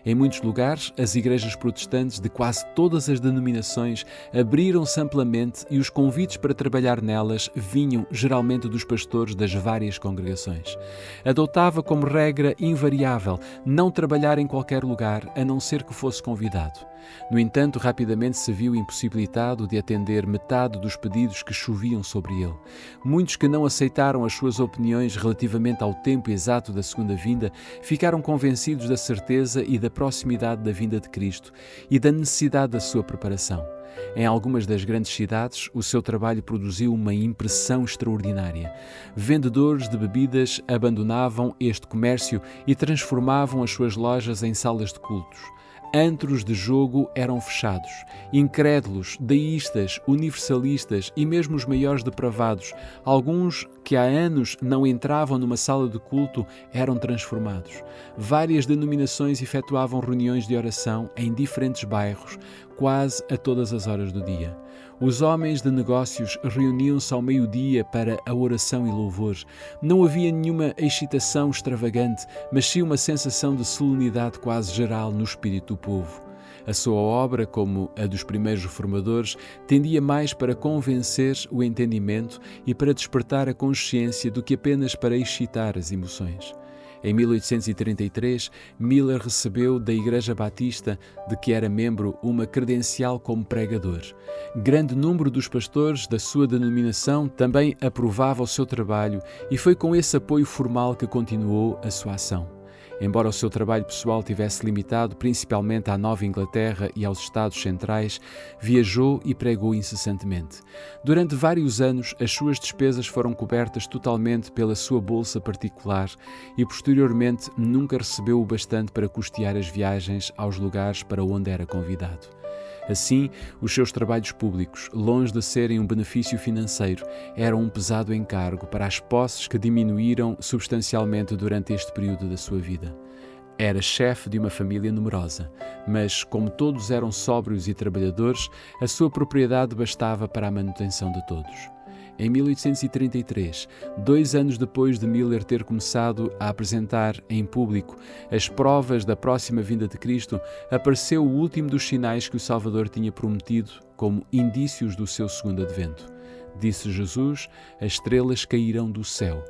Em muitos lugares, as igrejas protestantes de quase todas as denominações abriram-se amplamente e os convites para trabalhar nelas vinham geralmente dos pastores das várias congregações. Adotava como regra invariável não trabalhar em qualquer lugar, a não ser que fosse convidado. No entanto, rapidamente se viu impossibilitado de atender metade dos pedidos que choviam sobre ele. Muitos que não aceitaram as suas opiniões relativamente ao tempo exato da segunda vinda ficaram convencidos da certeza e da proximidade da vinda de Cristo e da necessidade da sua preparação. Em algumas das grandes cidades, o seu trabalho produziu uma impressão extraordinária. Vendedores de bebidas abandonavam este comércio e transformavam as suas lojas em salas de cultos. Antros de jogo eram fechados. Incrédulos, deístas, universalistas e mesmo os maiores depravados, alguns que há anos não entravam numa sala de culto, eram transformados. Várias denominações efetuavam reuniões de oração em diferentes bairros, quase a todas as horas do dia. Os homens de negócios reuniam-se ao meio-dia para a oração e louvor. Não havia nenhuma excitação extravagante, mas sim uma sensação de solenidade quase geral no espírito do povo. A sua obra, como a dos primeiros reformadores, tendia mais para convencer o entendimento e para despertar a consciência do que apenas para excitar as emoções. Em 1833, Miller recebeu da Igreja Batista, de que era membro, uma credencial como pregador. Grande número dos pastores da sua denominação também aprovava o seu trabalho e foi com esse apoio formal que continuou a sua ação. Embora o seu trabalho pessoal tivesse limitado principalmente à Nova Inglaterra e aos Estados Centrais, viajou e pregou incessantemente. Durante vários anos, as suas despesas foram cobertas totalmente pela sua bolsa particular e, posteriormente, nunca recebeu o bastante para custear as viagens aos lugares para onde era convidado. Assim, os seus trabalhos públicos, longe de serem um benefício financeiro, eram um pesado encargo para as posses que diminuíram substancialmente durante este período da sua vida. Era chefe de uma família numerosa, mas, como todos eram sóbrios e trabalhadores, a sua propriedade bastava para a manutenção de todos. Em 1833, 2 anos depois de Miller ter começado a apresentar em público as provas da próxima vinda de Cristo, apareceu o último dos sinais que o Salvador tinha prometido como indícios do seu segundo advento. Disse Jesus: as estrelas cairão do céu.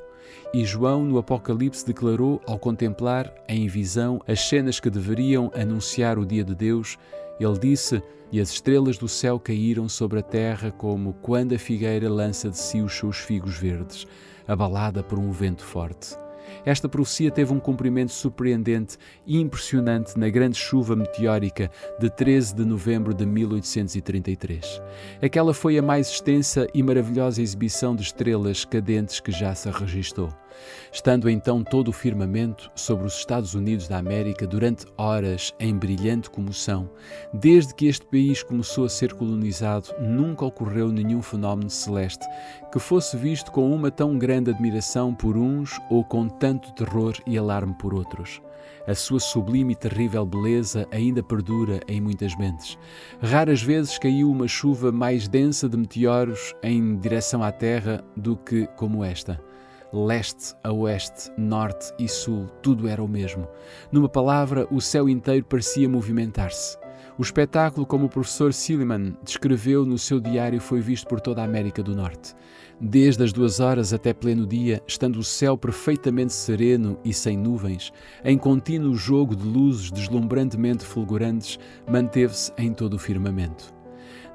E João, no Apocalipse, declarou, ao contemplar em visão as cenas que deveriam anunciar o dia de Deus, ele disse: e as estrelas do céu caíram sobre a terra como quando a figueira lança de si os seus figos verdes, abalada por um vento forte. Esta profecia teve um cumprimento surpreendente e impressionante na grande chuva meteórica de 13 de novembro de 1833. Aquela foi a mais extensa e maravilhosa exibição de estrelas cadentes que já se registou. Estando então todo o firmamento sobre os Estados Unidos da América durante horas em brilhante comoção, desde que este país começou a ser colonizado, nunca ocorreu nenhum fenómeno celeste que fosse visto com uma tão grande admiração por uns ou com tanto terror e alarme por outros. A sua sublime e terrível beleza ainda perdura em muitas mentes. Raras vezes caiu uma chuva mais densa de meteoros em direção à Terra do que como esta. Leste a oeste, norte e sul, tudo era o mesmo. Numa palavra, o céu inteiro parecia movimentar-se. O espetáculo, como o professor Silliman descreveu no seu diário, foi visto por toda a América do Norte. Desde as 2 horas até pleno dia, estando o céu perfeitamente sereno e sem nuvens, em contínuo jogo de luzes deslumbrantemente fulgurantes, manteve-se em todo o firmamento.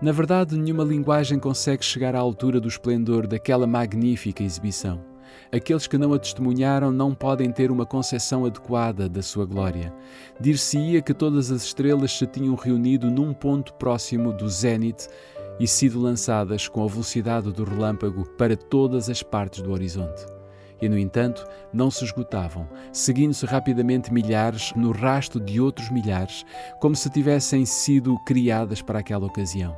Na verdade, nenhuma linguagem consegue chegar à altura do esplendor daquela magnífica exibição. Aqueles que não a testemunharam não podem ter uma concepção adequada da sua glória. Dir-se-ia que todas as estrelas se tinham reunido num ponto próximo do zénite e sido lançadas com a velocidade do relâmpago para todas as partes do horizonte. E, no entanto, não se esgotavam, seguindo-se rapidamente milhares no rasto de outros milhares, como se tivessem sido criadas para aquela ocasião.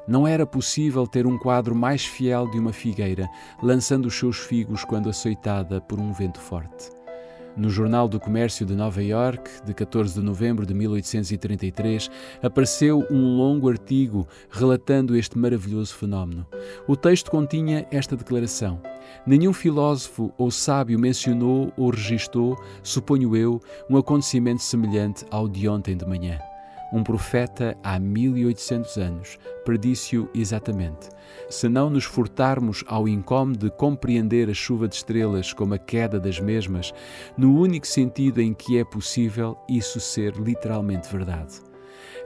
Não era possível ter um quadro mais fiel de uma figueira, lançando os seus figos quando açoitada por um vento forte. No Jornal do Comércio de Nova York, de 14 de novembro de 1833, apareceu um longo artigo relatando este maravilhoso fenómeno. O texto continha esta declaração: nenhum filósofo ou sábio mencionou ou registou, suponho eu, um acontecimento semelhante ao de ontem de manhã. Um profeta há 1800 anos predisse-o exatamente. Se não nos furtarmos ao incómodo de compreender a chuva de estrelas como a queda das mesmas, no único sentido em que é possível isso ser literalmente verdade.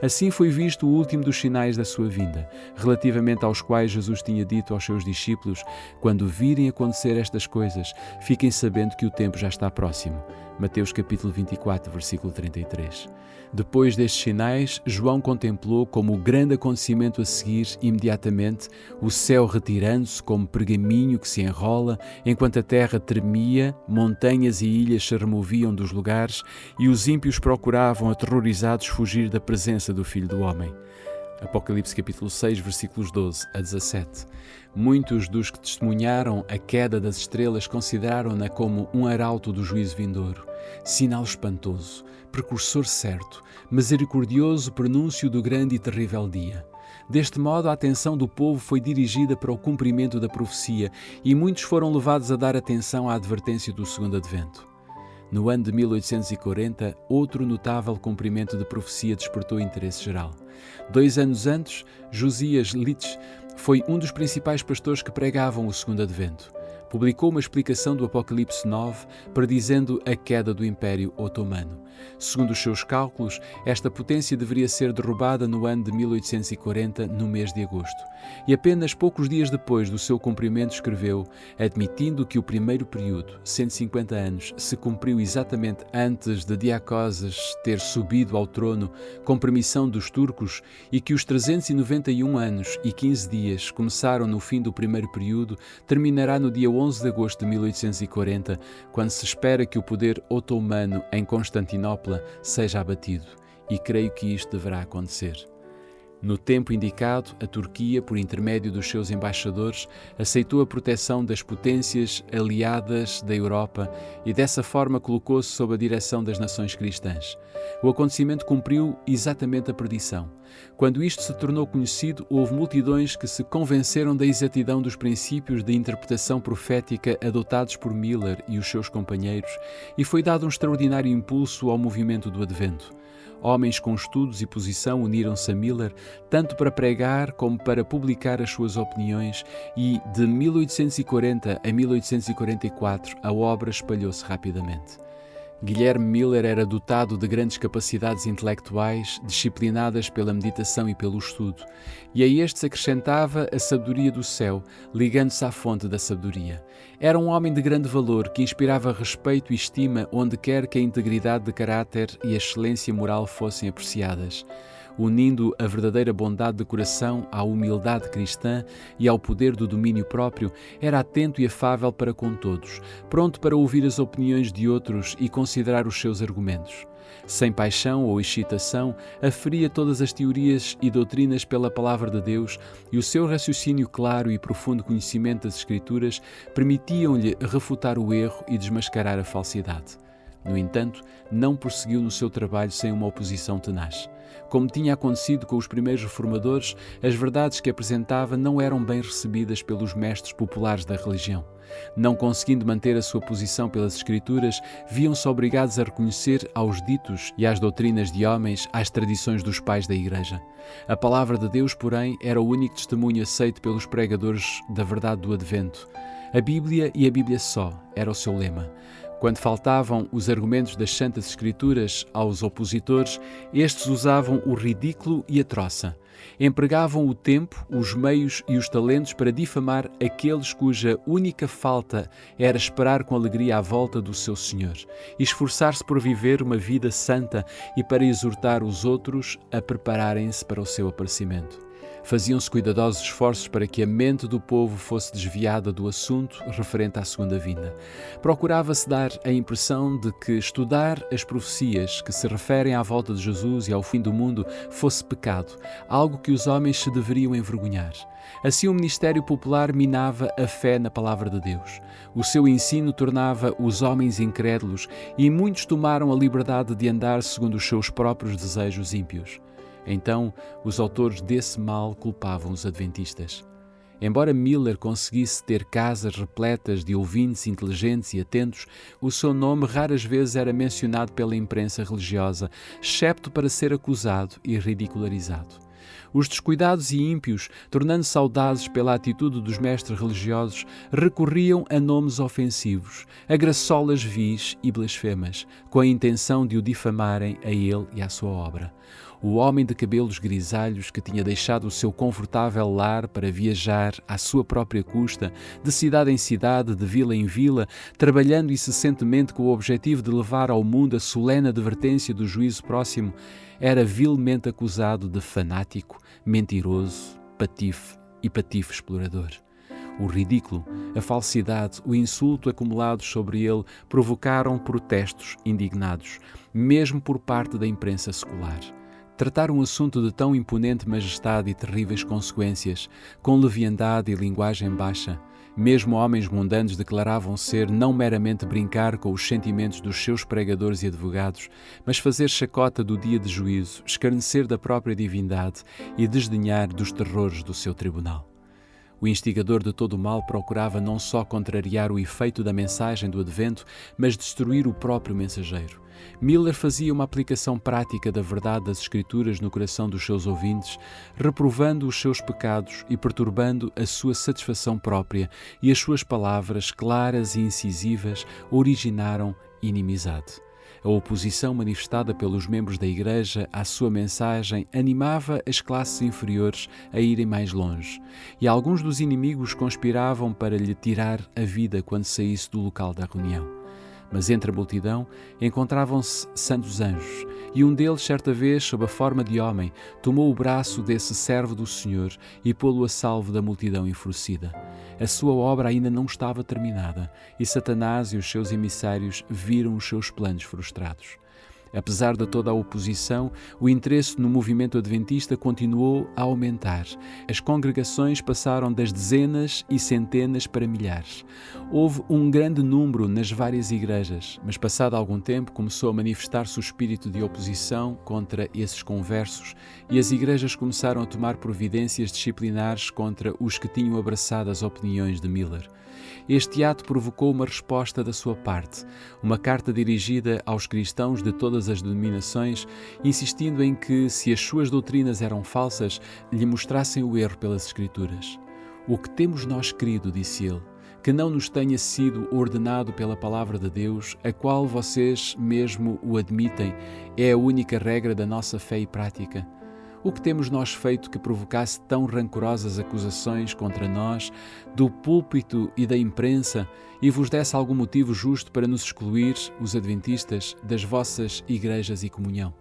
Assim foi visto o último dos sinais da sua vinda, relativamente aos quais Jesus tinha dito aos seus discípulos: quando virem acontecer estas coisas, fiquem sabendo que o tempo já está próximo. Mateus capítulo 24, versículo 33. Depois destes sinais, João contemplou como o grande acontecimento a seguir, imediatamente, o céu retirando-se como pergaminho que se enrola, enquanto a terra tremia, montanhas e ilhas se removiam dos lugares e os ímpios procuravam, aterrorizados, fugir da presença do Filho do Homem. Apocalipse capítulo 6, versículos 12 a 17. Muitos dos que testemunharam a queda das estrelas consideraram-na como um arauto do juízo vindouro, sinal espantoso, precursor certo, misericordioso prenúncio do grande e terrível dia. Deste modo, a atenção do povo foi dirigida para o cumprimento da profecia e muitos foram levados a dar atenção à advertência do segundo advento. No ano de 1840, outro notável cumprimento de profecia despertou interesse geral. 2 anos antes, Josias Litch foi um dos principais pastores que pregavam o segundo advento. Publicou uma explicação do Apocalipse 9, predizendo a queda do Império Otomano. Segundo os seus cálculos, esta potência deveria ser derrubada no ano de 1840, no mês de agosto. E apenas poucos dias depois do seu cumprimento escreveu, admitindo que o primeiro período, 150 anos, se cumpriu exatamente antes de Diocoses ter subido ao trono com permissão dos turcos e que os 391 anos e 15 dias começaram no fim do primeiro período, terminará no dia 11 de agosto de 1840, quando se espera que o poder otomano em Constantinopla seja abatido. E creio que isto deverá acontecer. No tempo indicado, a Turquia, por intermédio dos seus embaixadores, aceitou a proteção das potências aliadas da Europa e dessa forma colocou-se sob a direção das nações cristãs. O acontecimento cumpriu exatamente a predição. Quando isto se tornou conhecido, houve multidões que se convenceram da exatidão dos princípios de interpretação profética adotados por Miller e os seus companheiros, e foi dado um extraordinário impulso ao movimento do Advento. Homens com estudos e posição uniram-se a Miller, tanto para pregar como para publicar as suas opiniões, e de 1840 a 1844 a obra espalhou-se rapidamente. Guilherme Miller era dotado de grandes capacidades intelectuais, disciplinadas pela meditação e pelo estudo, e a estes acrescentava a sabedoria do céu, ligando-se à fonte da sabedoria. Era um homem de grande valor que inspirava respeito e estima onde quer que a integridade de caráter e a excelência moral fossem apreciadas. Unindo a verdadeira bondade de coração à humildade cristã e ao poder do domínio próprio, era atento e afável para com todos, pronto para ouvir as opiniões de outros e considerar os seus argumentos. Sem paixão ou excitação, aferia todas as teorias e doutrinas pela palavra de Deus, e o seu raciocínio claro e profundo conhecimento das Escrituras permitiam-lhe refutar o erro e desmascarar a falsidade. No entanto, não prosseguiu no seu trabalho sem uma oposição tenaz. Como tinha acontecido com os primeiros reformadores, as verdades que apresentava não eram bem recebidas pelos mestres populares da religião. Não conseguindo manter a sua posição pelas Escrituras, viam-se obrigados a reconhecer aos ditos e às doutrinas de homens, às tradições dos pais da Igreja. A palavra de Deus, porém, era o único testemunho aceito pelos pregadores da verdade do Advento. A Bíblia e a Bíblia só era o seu lema. Quando faltavam os argumentos das Santas Escrituras aos opositores, estes usavam o ridículo e a troça. Empregavam o tempo, os meios e os talentos para difamar aqueles cuja única falta era esperar com alegria a volta do seu Senhor, e esforçar-se por viver uma vida santa e para exortar os outros a prepararem-se para o seu aparecimento. Faziam-se cuidadosos esforços para que a mente do povo fosse desviada do assunto referente à segunda vinda. Procurava-se dar a impressão de que estudar as profecias que se referem à volta de Jesus e ao fim do mundo fosse pecado, algo que os homens se deveriam envergonhar. Assim, o ministério popular minava a fé na palavra de Deus. O seu ensino tornava os homens incrédulos e muitos tomaram a liberdade de andar segundo os seus próprios desejos ímpios. Então, os autores desse mal culpavam os adventistas. Embora Miller conseguisse ter casas repletas de ouvintes inteligentes e atentos, o seu nome raras vezes era mencionado pela imprensa religiosa, excepto para ser acusado e ridicularizado. Os descuidados e ímpios, tornando-se audazes pela atitude dos mestres religiosos, recorriam a nomes ofensivos, a graçolas vis e blasfemas, com a intenção de o difamarem a ele e à sua obra. O homem de cabelos grisalhos que tinha deixado o seu confortável lar para viajar à sua própria custa, de cidade em cidade, de vila em vila, trabalhando incessantemente com o objetivo de levar ao mundo a solene advertência do juízo próximo, era vilmente acusado de fanático, mentiroso, patife e patife explorador. O ridículo, a falsidade, o insulto acumulados sobre ele provocaram protestos indignados, mesmo por parte da imprensa secular. Tratar um assunto de tão imponente majestade e terríveis consequências, com leviandade e linguagem baixa, mesmo homens mundanos declaravam ser não meramente brincar com os sentimentos dos seus pregadores e advogados, mas fazer chacota do dia de juízo, escarnecer da própria divindade e desdenhar dos terrores do seu tribunal. O instigador de todo o mal procurava não só contrariar o efeito da mensagem do Advento, mas destruir o próprio mensageiro. Miller fazia uma aplicação prática da verdade das Escrituras no coração dos seus ouvintes, reprovando os seus pecados e perturbando a sua satisfação própria, e as suas palavras, claras e incisivas, originaram inimizade. A oposição manifestada pelos membros da Igreja à sua mensagem animava as classes inferiores a irem mais longe, e alguns dos inimigos conspiravam para lhe tirar a vida quando saísse do local da reunião. Mas entre a multidão encontravam-se santos anjos, e um deles, certa vez, sob a forma de homem, tomou o braço desse servo do Senhor e pô-lo a salvo da multidão enfurecida. A sua obra ainda não estava terminada, e Satanás e os seus emissários viram os seus planos frustrados. Apesar de toda a oposição, o interesse no movimento adventista continuou a aumentar. As congregações passaram das dezenas e centenas para milhares. Houve um grande número nas várias igrejas, mas passado algum tempo começou a manifestar-se o espírito de oposição contra esses conversos e as igrejas começaram a tomar providências disciplinares contra os que tinham abraçado as opiniões de Miller. Este ato provocou uma resposta da sua parte, uma carta dirigida aos cristãos de todas as denominações, insistindo em que, se as suas doutrinas eram falsas, lhe mostrassem o erro pelas Escrituras. O que temos nós crido, disse ele, que não nos tenha sido ordenado pela palavra de Deus, a qual vocês mesmo o admitem, é a única regra da nossa fé e prática. O que temos nós feito que provocasse tão rancorosas acusações contra nós, do púlpito e da imprensa, e vos desse algum motivo justo para nos excluir, os adventistas, das vossas igrejas e comunhão?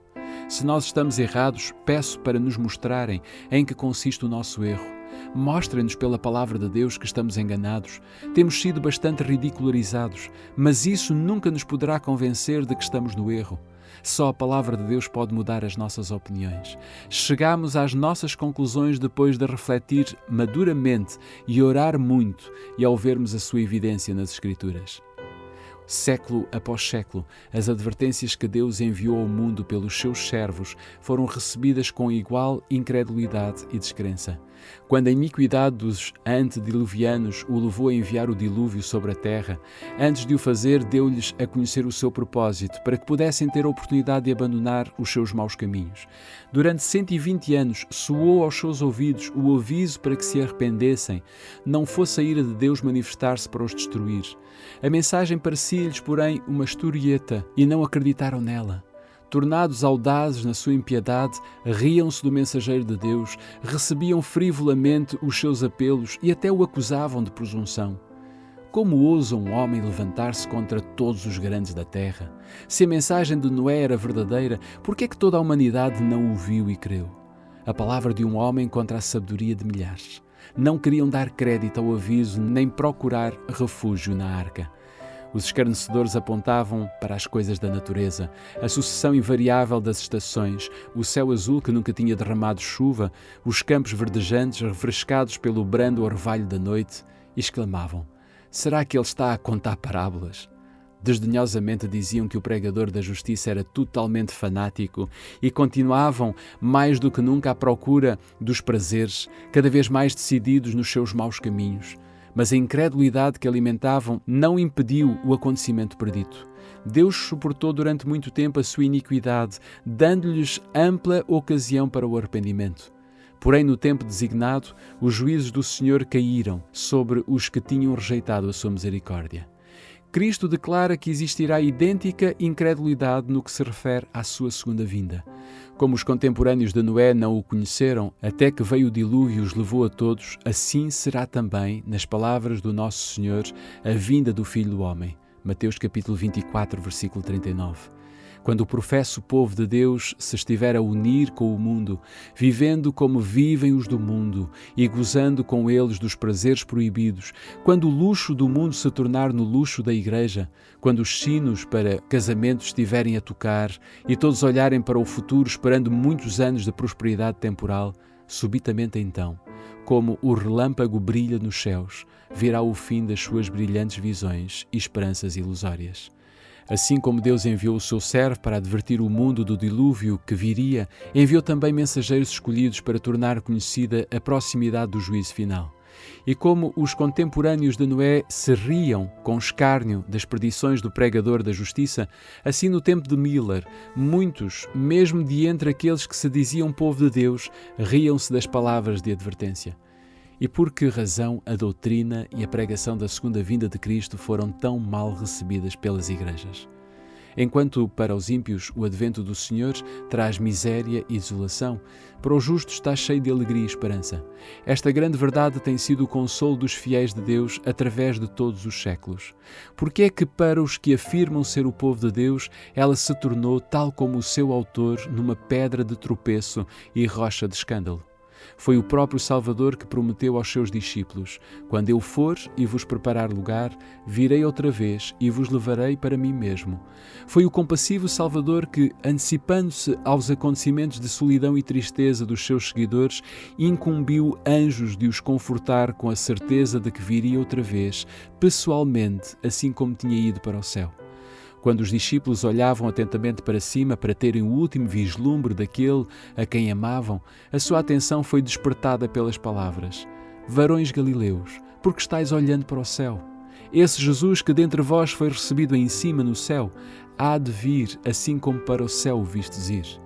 Se nós estamos errados, peço para nos mostrarem em que consiste o nosso erro. Mostrem-nos pela palavra de Deus que estamos enganados. Temos sido bastante ridicularizados, mas isso nunca nos poderá convencer de que estamos no erro. Só a palavra de Deus pode mudar as nossas opiniões. Chegamos às nossas conclusões depois de refletir maduramente e orar muito e ao vermos a sua evidência nas Escrituras. Século após século, as advertências que Deus enviou ao mundo pelos seus servos foram recebidas com igual incredulidade e descrença. Quando a iniquidade dos antediluvianos o levou a enviar o dilúvio sobre a terra, antes de o fazer, deu-lhes a conhecer o seu propósito, para que pudessem ter a oportunidade de abandonar os seus maus caminhos. Durante 120 anos, soou aos seus ouvidos o aviso para que se arrependessem, não fosse a ira de Deus manifestar-se para os destruir. A mensagem parecia-lhes, porém, uma historieta, e não acreditaram nela. Tornados audazes na sua impiedade, riam-se do mensageiro de Deus, recebiam frivolamente os seus apelos e até o acusavam de presunção. Como ousa um homem levantar-se contra todos os grandes da terra? Se a mensagem de Noé era verdadeira, por que é que toda a humanidade não o viu e creu? A palavra de um homem contra a sabedoria de milhares. Não queriam dar crédito ao aviso nem procurar refúgio na arca. Os escarnecedores apontavam para as coisas da natureza, a sucessão invariável das estações, o céu azul que nunca tinha derramado chuva, os campos verdejantes refrescados pelo brando orvalho da noite, e exclamavam: será que ele está a contar parábolas? Desdenhosamente diziam que o pregador da justiça era totalmente fanático e continuavam mais do que nunca à procura dos prazeres, cada vez mais decididos nos seus maus caminhos. Mas a incredulidade que alimentavam não impediu o acontecimento predito. Deus suportou durante muito tempo a sua iniquidade, dando-lhes ampla ocasião para o arrependimento. Porém, no tempo designado, os juízos do Senhor caíram sobre os que tinham rejeitado a sua misericórdia. Cristo declara que existirá idêntica incredulidade no que se refere à sua segunda vinda. Como os contemporâneos de Noé não o conheceram, até que veio o dilúvio e os levou a todos, assim será também, nas palavras do nosso Senhor, a vinda do Filho do Homem. Mateus capítulo 24, versículo 39. Quando o professo povo de Deus se estiver a unir com o mundo, vivendo como vivem os do mundo e gozando com eles dos prazeres proibidos, quando o luxo do mundo se tornar no luxo da Igreja, quando os sinos para casamento estiverem a tocar e todos olharem para o futuro esperando muitos anos de prosperidade temporal, subitamente então, como o relâmpago brilha nos céus, virá o fim das suas brilhantes visões e esperanças ilusórias. Assim como Deus enviou o seu servo para advertir o mundo do dilúvio que viria, enviou também mensageiros escolhidos para tornar conhecida a proximidade do juízo final. E como os contemporâneos de Noé se riam com escárnio das predições do pregador da justiça, assim no tempo de Miller, muitos, mesmo de entre aqueles que se diziam povo de Deus, riam-se das palavras de advertência. E por que razão a doutrina e a pregação da segunda vinda de Cristo foram tão mal recebidas pelas igrejas? Enquanto para os ímpios o advento do Senhor traz miséria e desolação, para os justos está cheio de alegria e esperança. Esta grande verdade tem sido o consolo dos fiéis de Deus através de todos os séculos. Porque é que para os que afirmam ser o povo de Deus, ela se tornou, tal como o seu autor, numa pedra de tropeço e rocha de escândalo? Foi o próprio Salvador que prometeu aos seus discípulos: quando eu for e vos preparar lugar, virei outra vez e vos levarei para mim mesmo. Foi o compassivo Salvador que, antecipando-se aos acontecimentos de solidão e tristeza dos seus seguidores, incumbiu anjos de os confortar com a certeza de que viria outra vez, pessoalmente, assim como tinha ido para o céu. Quando os discípulos olhavam atentamente para cima para terem o último vislumbre daquele a quem amavam, a sua atenção foi despertada pelas palavras: varões galileus, por que estáis olhando para o céu? Esse Jesus que dentre vós foi recebido em cima no céu, há de vir assim como para o céu o vistes ir.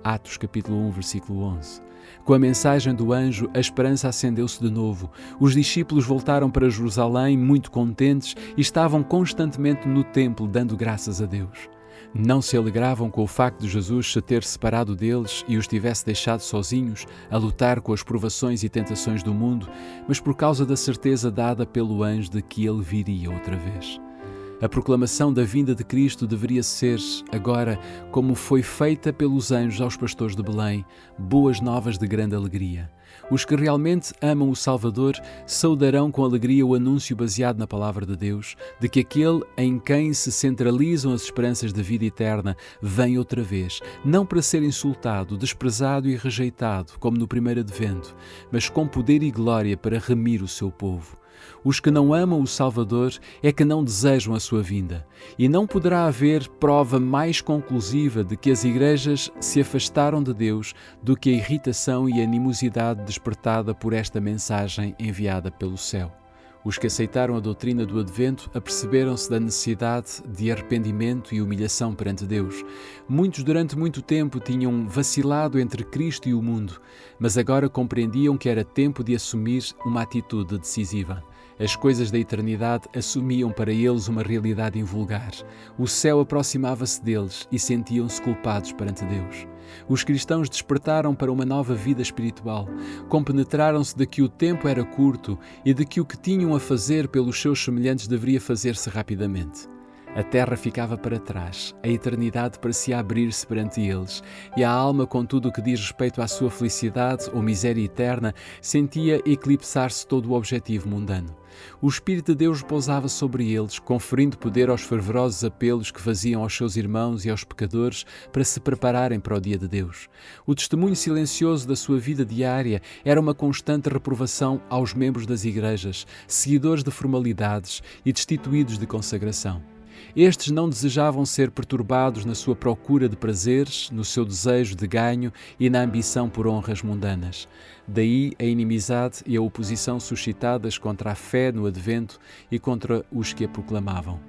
Atos capítulo 1, versículo 11. Com a mensagem do anjo, a esperança acendeu-se de novo. Os discípulos voltaram para Jerusalém muito contentes e estavam constantemente no templo dando graças a Deus. Não se alegravam com o facto de Jesus se ter separado deles e os tivesse deixado sozinhos a lutar com as provações e tentações do mundo, mas por causa da certeza dada pelo anjo de que ele viria outra vez. A proclamação da vinda de Cristo deveria ser, agora, como foi feita pelos anjos aos pastores de Belém, boas novas de grande alegria. Os que realmente amam o Salvador saudarão com alegria o anúncio baseado na palavra de Deus, de que aquele em quem se centralizam as esperanças de vida eterna vem outra vez, não para ser insultado, desprezado e rejeitado, como no primeiro advento, mas com poder e glória para remir o seu povo. Os que não amam o Salvador é que não desejam a sua vinda, e não poderá haver prova mais conclusiva de que as igrejas se afastaram de Deus do que a irritação e a animosidade despertada por esta mensagem enviada pelo céu. Os que aceitaram a doutrina do Advento aperceberam-se da necessidade de arrependimento e humilhação perante Deus. Muitos durante muito tempo tinham vacilado entre Cristo e o mundo, mas agora compreendiam que era tempo de assumir uma atitude decisiva. As coisas da eternidade assumiam para eles uma realidade invulgar. O céu aproximava-se deles e sentiam-se culpados perante Deus. Os cristãos despertaram para uma nova vida espiritual. Compenetraram-se de que o tempo era curto e de que o que tinham a fazer pelos seus semelhantes deveria fazer-se rapidamente. A terra ficava para trás, a eternidade parecia abrir-se perante eles, e a alma, com tudo o que diz respeito à sua felicidade ou miséria eterna, sentia eclipsar-se todo o objetivo mundano. O Espírito de Deus repousava sobre eles, conferindo poder aos fervorosos apelos que faziam aos seus irmãos e aos pecadores para se prepararem para o dia de Deus. O testemunho silencioso da sua vida diária era uma constante reprovação aos membros das igrejas, seguidores de formalidades e destituídos de consagração. Estes não desejavam ser perturbados na sua procura de prazeres, no seu desejo de ganho e na ambição por honras mundanas. Daí a inimizade e a oposição suscitadas contra a fé no Advento e contra os que a proclamavam.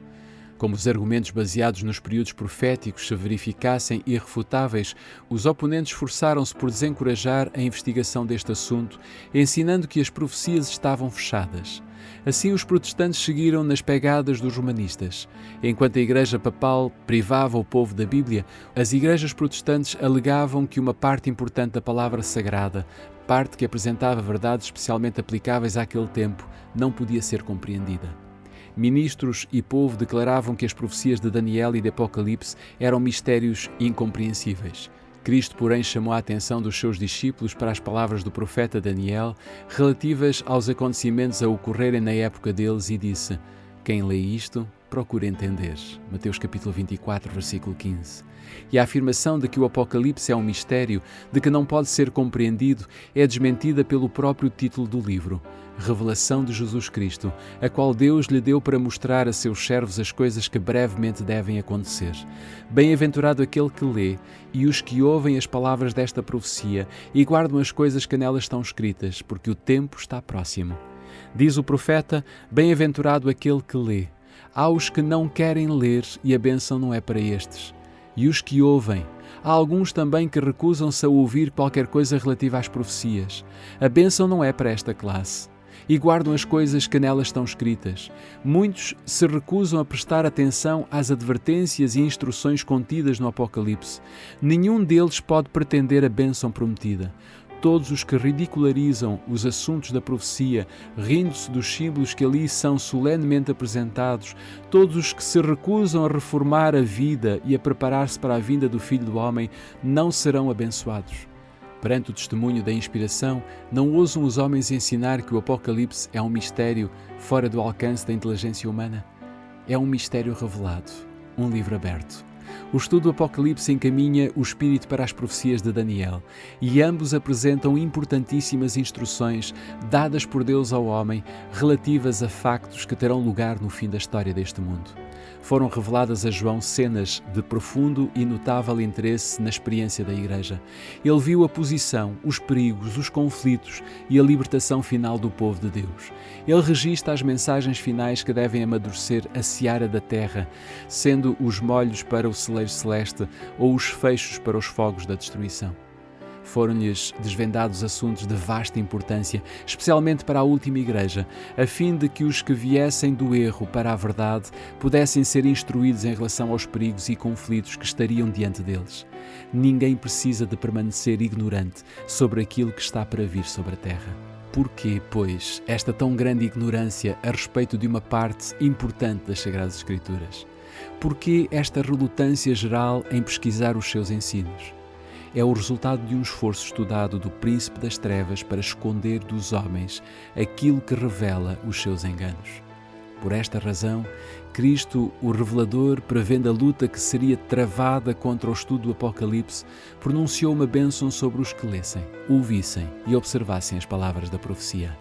Como os argumentos baseados nos períodos proféticos se verificassem irrefutáveis, os oponentes esforçaram-se por desencorajar a investigação deste assunto, ensinando que as profecias estavam fechadas. Assim, os protestantes seguiram nas pegadas dos romanistas. Enquanto a Igreja Papal privava o povo da Bíblia, as igrejas protestantes alegavam que uma parte importante da palavra sagrada, parte que apresentava verdades especialmente aplicáveis àquele tempo, não podia ser compreendida. Ministros e povo declaravam que as profecias de Daniel e de Apocalipse eram mistérios incompreensíveis. Cristo, porém, chamou a atenção dos seus discípulos para as palavras do profeta Daniel, relativas aos acontecimentos a ocorrerem na época deles, e disse: quem lê isto, procura entender. Mateus capítulo 24, versículo 15. E a afirmação de que o Apocalipse é um mistério, de que não pode ser compreendido, é desmentida pelo próprio título do livro, Revelação de Jesus Cristo, a qual Deus lhe deu para mostrar a seus servos as coisas que brevemente devem acontecer. Bem-aventurado aquele que lê e os que ouvem as palavras desta profecia e guardam as coisas que nelas estão escritas, porque o tempo está próximo. Diz o profeta: bem-aventurado aquele que lê. Há os que não querem ler e a bênção não é para estes. E os que ouvem. Há alguns também que recusam-se a ouvir qualquer coisa relativa às profecias. A bênção não é para esta classe. E guardam as coisas que nelas estão escritas. Muitos se recusam a prestar atenção às advertências e instruções contidas no Apocalipse. Nenhum deles pode pretender a bênção prometida. Todos os que ridicularizam os assuntos da profecia, rindo-se dos símbolos que ali são solenemente apresentados, todos os que se recusam a reformar a vida e a preparar-se para a vinda do Filho do Homem, não serão abençoados. Perante o testemunho da inspiração, não ousam os homens ensinar que o Apocalipse é um mistério fora do alcance da inteligência humana? É um mistério revelado, um livro aberto. O estudo do Apocalipse encaminha o espírito para as profecias de Daniel e ambos apresentam importantíssimas instruções dadas por Deus ao homem relativas a factos que terão lugar no fim da história deste mundo. Foram reveladas a João cenas de profundo e notável interesse na experiência da Igreja. Ele viu a posição, os perigos, os conflitos e a libertação final do povo de Deus. Ele registra as mensagens finais que devem amadurecer a seara da terra, sendo os molhos para o celeiro celeste ou os feixos para os fogos da destruição. Foram-lhes desvendados assuntos de vasta importância, especialmente para a última Igreja, a fim de que os que viessem do erro para a verdade pudessem ser instruídos em relação aos perigos e conflitos que estariam diante deles. Ninguém precisa de permanecer ignorante sobre aquilo que está para vir sobre a terra. Porquê, pois, esta tão grande ignorância a respeito de uma parte importante das Sagradas Escrituras? Porquê esta relutância geral em pesquisar os seus ensinos? É o resultado de um esforço estudado do príncipe das trevas para esconder dos homens aquilo que revela os seus enganos. Por esta razão, Cristo, o revelador, prevendo a luta que seria travada contra o estudo do Apocalipse, pronunciou uma bênção sobre os que lessem, ouvissem e observassem as palavras da profecia.